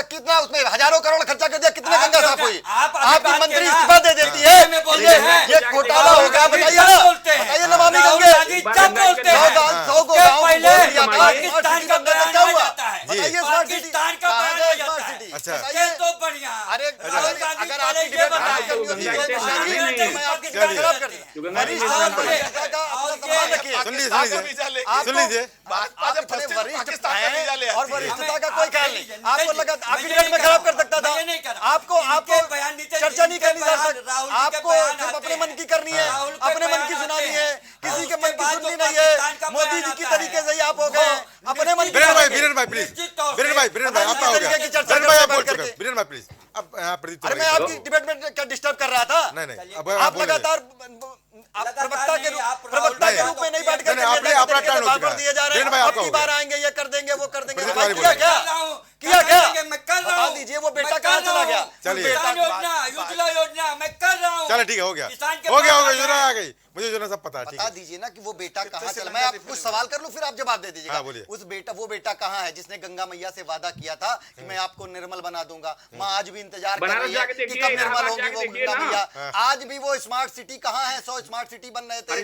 कितना उसमें हजारों करोड़ खर्चा कर दिया, कितने गंगा साफ हुई? आपकी मंत्री इस्तीफा दे देती है, ये घोटाला हो गया। बताइए ना, बताइए नमामि गंगे 100 को गाँव दिया था, क्या हुआ? बताइए स्मार्ट सिटी, अच्छा तो बढ़िया। अरे अगर आपकी डिबेट करनी होती है मैं आपकी डिबेट खराब कर और वरिष्ठता का कोई ख्याल नहीं। आपको लगा आपकी डिबेट में खराब कर सकता था। आपको चर्चा नहीं करनी आपको सिर्फ अपने मन की करनी है, अपने मन की सुनानी है, किसी के मन की सुननी नहीं है। मोदी जी की तरीके से ही आप हो गए अपने मन की। अरे मैं आपकी डिबेट में क्या डिस्टर्ब कर रहा था? नहीं, आप लगातार प्रवक्ता के रूप में नहीं बैठ कर दिए जा रहे हैं। अब की बार आएंगे, ये कर देंगे, वो कर देंगे। किया क्या बता दीजिए। वो बेटा कहाँ चला गया? योजना मैं कर रहा हूँ। चलो ठीक है, हो गया योजना आ गई, मुझे योजना सब पता है। बता दीजिए ना कि वो बेटा कहाँ चला। मैं आपको कुछ सवाल कर लूं फिर आप जवाब दे दीजिएगा। वो बेटा कहाँ है जिसने गंगा मैया से वादा किया था कि मैं आपको निर्मल बना दूंगा? माँ आज भी इंतजार कर रही है कि कब निर्मल होगी वो गंगा मैया। आज भी वो स्मार्ट सिटी कहाँ है? 100 स्मार्ट सिटी बन रहे थे,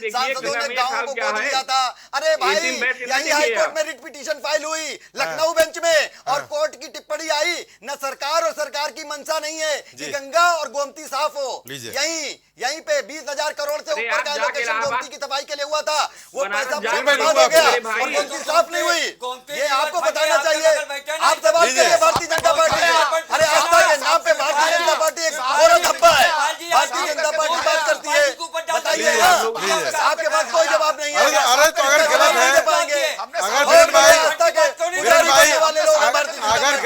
सांसदों ने गाँव को गोद लिया था। अरे भाई यही हाईकोर्ट में रिट पिटीशन फाइल हुई लखनऊ बेंच में और कोर्ट की टिप्पणी आई, न सरकार और सरकार की मंशा नहीं है कि गंगा और गोमती साफ हो। यहीं पे 20,000 करोड़ से ऊपर का एलोकेशन गोमती की सफाई के लिए हुआ था, वो पैसा बर्बाद हो गया और गोमती साफ नहीं हुई।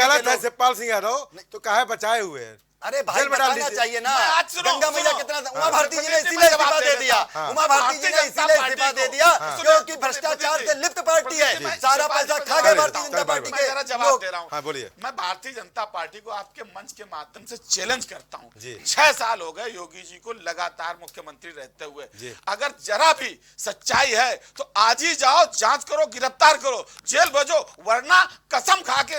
गलत है शिवपाल सिंह यादव, तो काहे बचाए हुए हैं? अरे भाई बताना चाहिए ना, गंगा मैया कितना, उमा भारती जी ने इसीलिए इस्तीफा दे दिया, उमा भारती जी ने इसीलिए इस्तीफा दे दिया क्योंकि भ्रष्टाचार से लिप्त पार्टी है, सारा पैसा खा गए भारतीय जनता पार्टी के। मैं जवाब दे रहा हूँ, बोलिए। मैं भारतीय जनता पार्टी को आपके मंच के माध्यम से चैलेंज करता हूँ। 6 साल हो गए योगी जी को लगातार मुख्यमंत्री रहते हुए, अगर जरा भी सच्चाई है तो आज ही जाओ, जांच करो, गिरफ्तार करो, जेल भेजो, वरना कसम खा के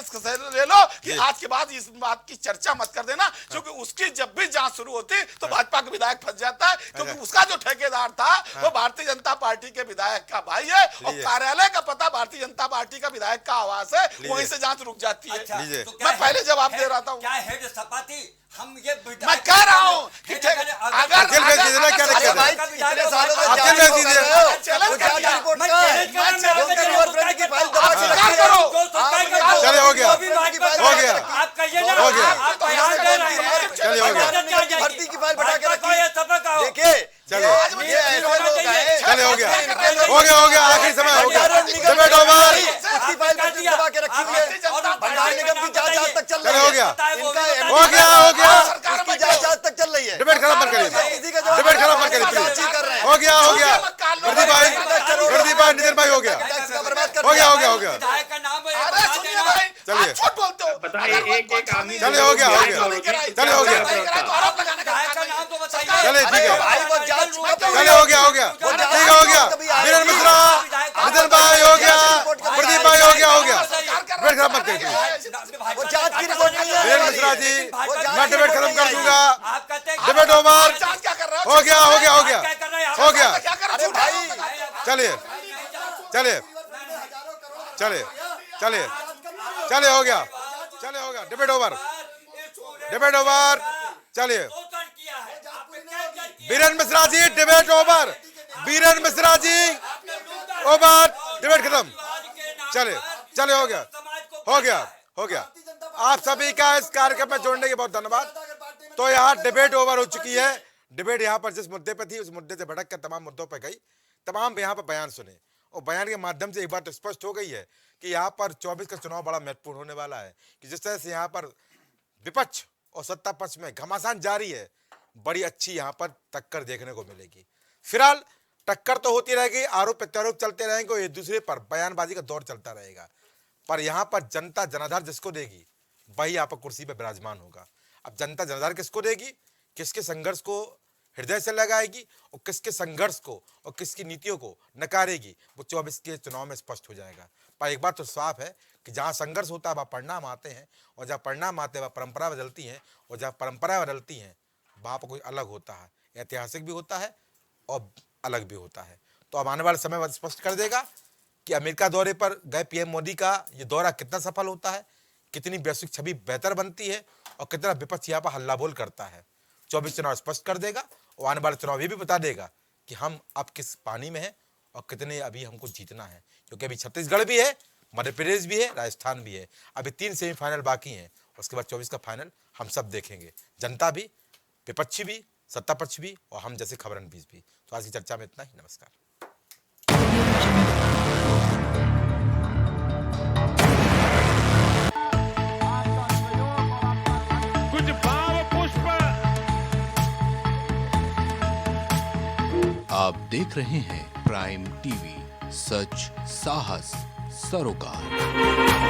ले लो कि आज के बाद इस बात की चर्चा मत कर देना, क्योंकि उसकी जब भी जांच शुरू होती तो भाजपा का विधायक फंस जाता है, क्योंकि उसका जो ठेकेदार था वो भारतीय जनता पार्टी के विधायक का भाई है, और कार्यालय का पता भारतीय जनता पार्टी का विधायक का आवास है, वहीं से जांच रुक जाती है। तो मैं पहले जवाब दे रहा था, क्या हेड सपाती हम ये मैं कह रहा हूँ कि चले हो गया, हो गया, आप कहिए ना, आप बयान दे रहे हैं, चलिए हो गया, भर्ती की फाइल बढ़ा के रखिए। देखिए चलिए ये ऐसे लोग हैं, चले हो गया, हो गया, हो गया, आखिरी समय हो गया, डिबेट ओवर, उसकी फाइल दबा के रखी हुई है, भंडार निगम की जांच आज तक चल चले रही हो है, गया, इनका हो गया, हो गया, उसकी जांच आज तक चल रही है, डिबेट खत्म मत करिए, डिबेट खत्म मत करिए, जांच ही कर रहे हैं, हो गया, हो गया, प्रदीप भाई, नितिन भाई, हो गया, हो गया, हो गया, हो गया, चलिए, चलिए हो गया, हो गया, चले हो गया, चले ठीक है, चले हो गया, हो गया, ठीक है, हो गया, वीरेंद्र मिश्रा, नितिन भाई हो गया, प्रदीप भाई हो गया, हो गया, डिबेट खत्म मत करिए, वो जांच की रिपोर्ट नहीं है, वीरेंद्र मिश्रा जी, मैं डिबेट खत्म कर दूंगा, डिबेट ओवर, हो गया, हो गया, हो गया, हो गया, अरे भाई चलिए, चलिए, चलिए, चलिए, चलिए हो गया, चलिए हो गया, डिबेट ओवर, डिबेट ओवर, चलिए, Virendra Mishra ji debate over, Virendra Mishra ji over, debate खत्म, चलिए, चलिए हो गया, हो गया, हो गया, आप सभी का इस कार्यक्रम में जोड़ने के बहुत धन्यवाद। तो यहाँ डिबेट ओवर हो चुकी है, डिबेट यहाँ पर जिस मुद्दे पे थी उस मुद्दे से भटक कर तमाम मुद्दों पर गई, तमाम यहाँ पर बयान सुने, और बयान के माध्यम से एक बात स्पष्ट हो गई है कि यहाँ पर 24 का चुनाव बड़ा महत्वपूर्ण होने वाला है, कि जिस तरह से यहाँ पर विपक्ष और सत्ता पक्ष में घमासान जारी है, बड़ी अच्छी यहाँ पर टक्कर देखने को मिलेगी। फिलहाल टक्कर तो होती रहेगी, आरोप प्रत्यारोप चलते रहेंगे, एक दूसरे पर बयानबाजी का दौर चलता रहेगा, पर यहाँ पर जनता जनाधार जिसको देगी वही यहाँ पर कुर्सी पर विराजमान होगा। अब जनता जनाधार किसको देगी, किसके संघर्ष को हृदय से लगाएगी और किसके संघर्ष को और किसकी नीतियों को नकारेगी, वो 24 के चुनाव में स्पष्ट हो जाएगा। पर एक बात तो साफ है कि जहाँ संघर्ष होता है वहाँ परिणाम आते हैं, और जहाँ परिणाम आते हैं वहाँ परंपरा बदलती हैं, और जहाँ परंपरा बदलती हैं वहाँ पर कोई अलग होता है, ऐतिहासिक भी होता है और अलग भी होता है। तो अब आने वाले समय स्पष्ट कर देगा कि अमेरिका दौरे पर गए पीएम मोदी का ये दौरा कितना सफल होता है, कितनी वैश्विक छवि बेहतर बनती है और कितना विपक्ष यहाँ पर हल्ला बोल करता है। 24 चुनाव स्पष्ट कर देगा, और आने वाले चुनाव ये भी बता देगा कि हम अब किस पानी में हैं और कितने अभी हमको जीतना है, क्योंकि अभी छत्तीसगढ़ भी है, मध्य प्रदेश भी है, राजस्थान भी है, अभी 3 सेमीफाइनल बाकी हैं, उसके बाद 24 का फाइनल हम सब देखेंगे, जनता भी, विपक्षी भी, सत्ता पक्ष भी और हम जैसे खबरनबीस भी। तो आज की चर्चा में इतना ही, नमस्कार। कुछ भाव पुष्प। आप देख रहे हैं प्राइम टीवी, सच साहस सरोकार।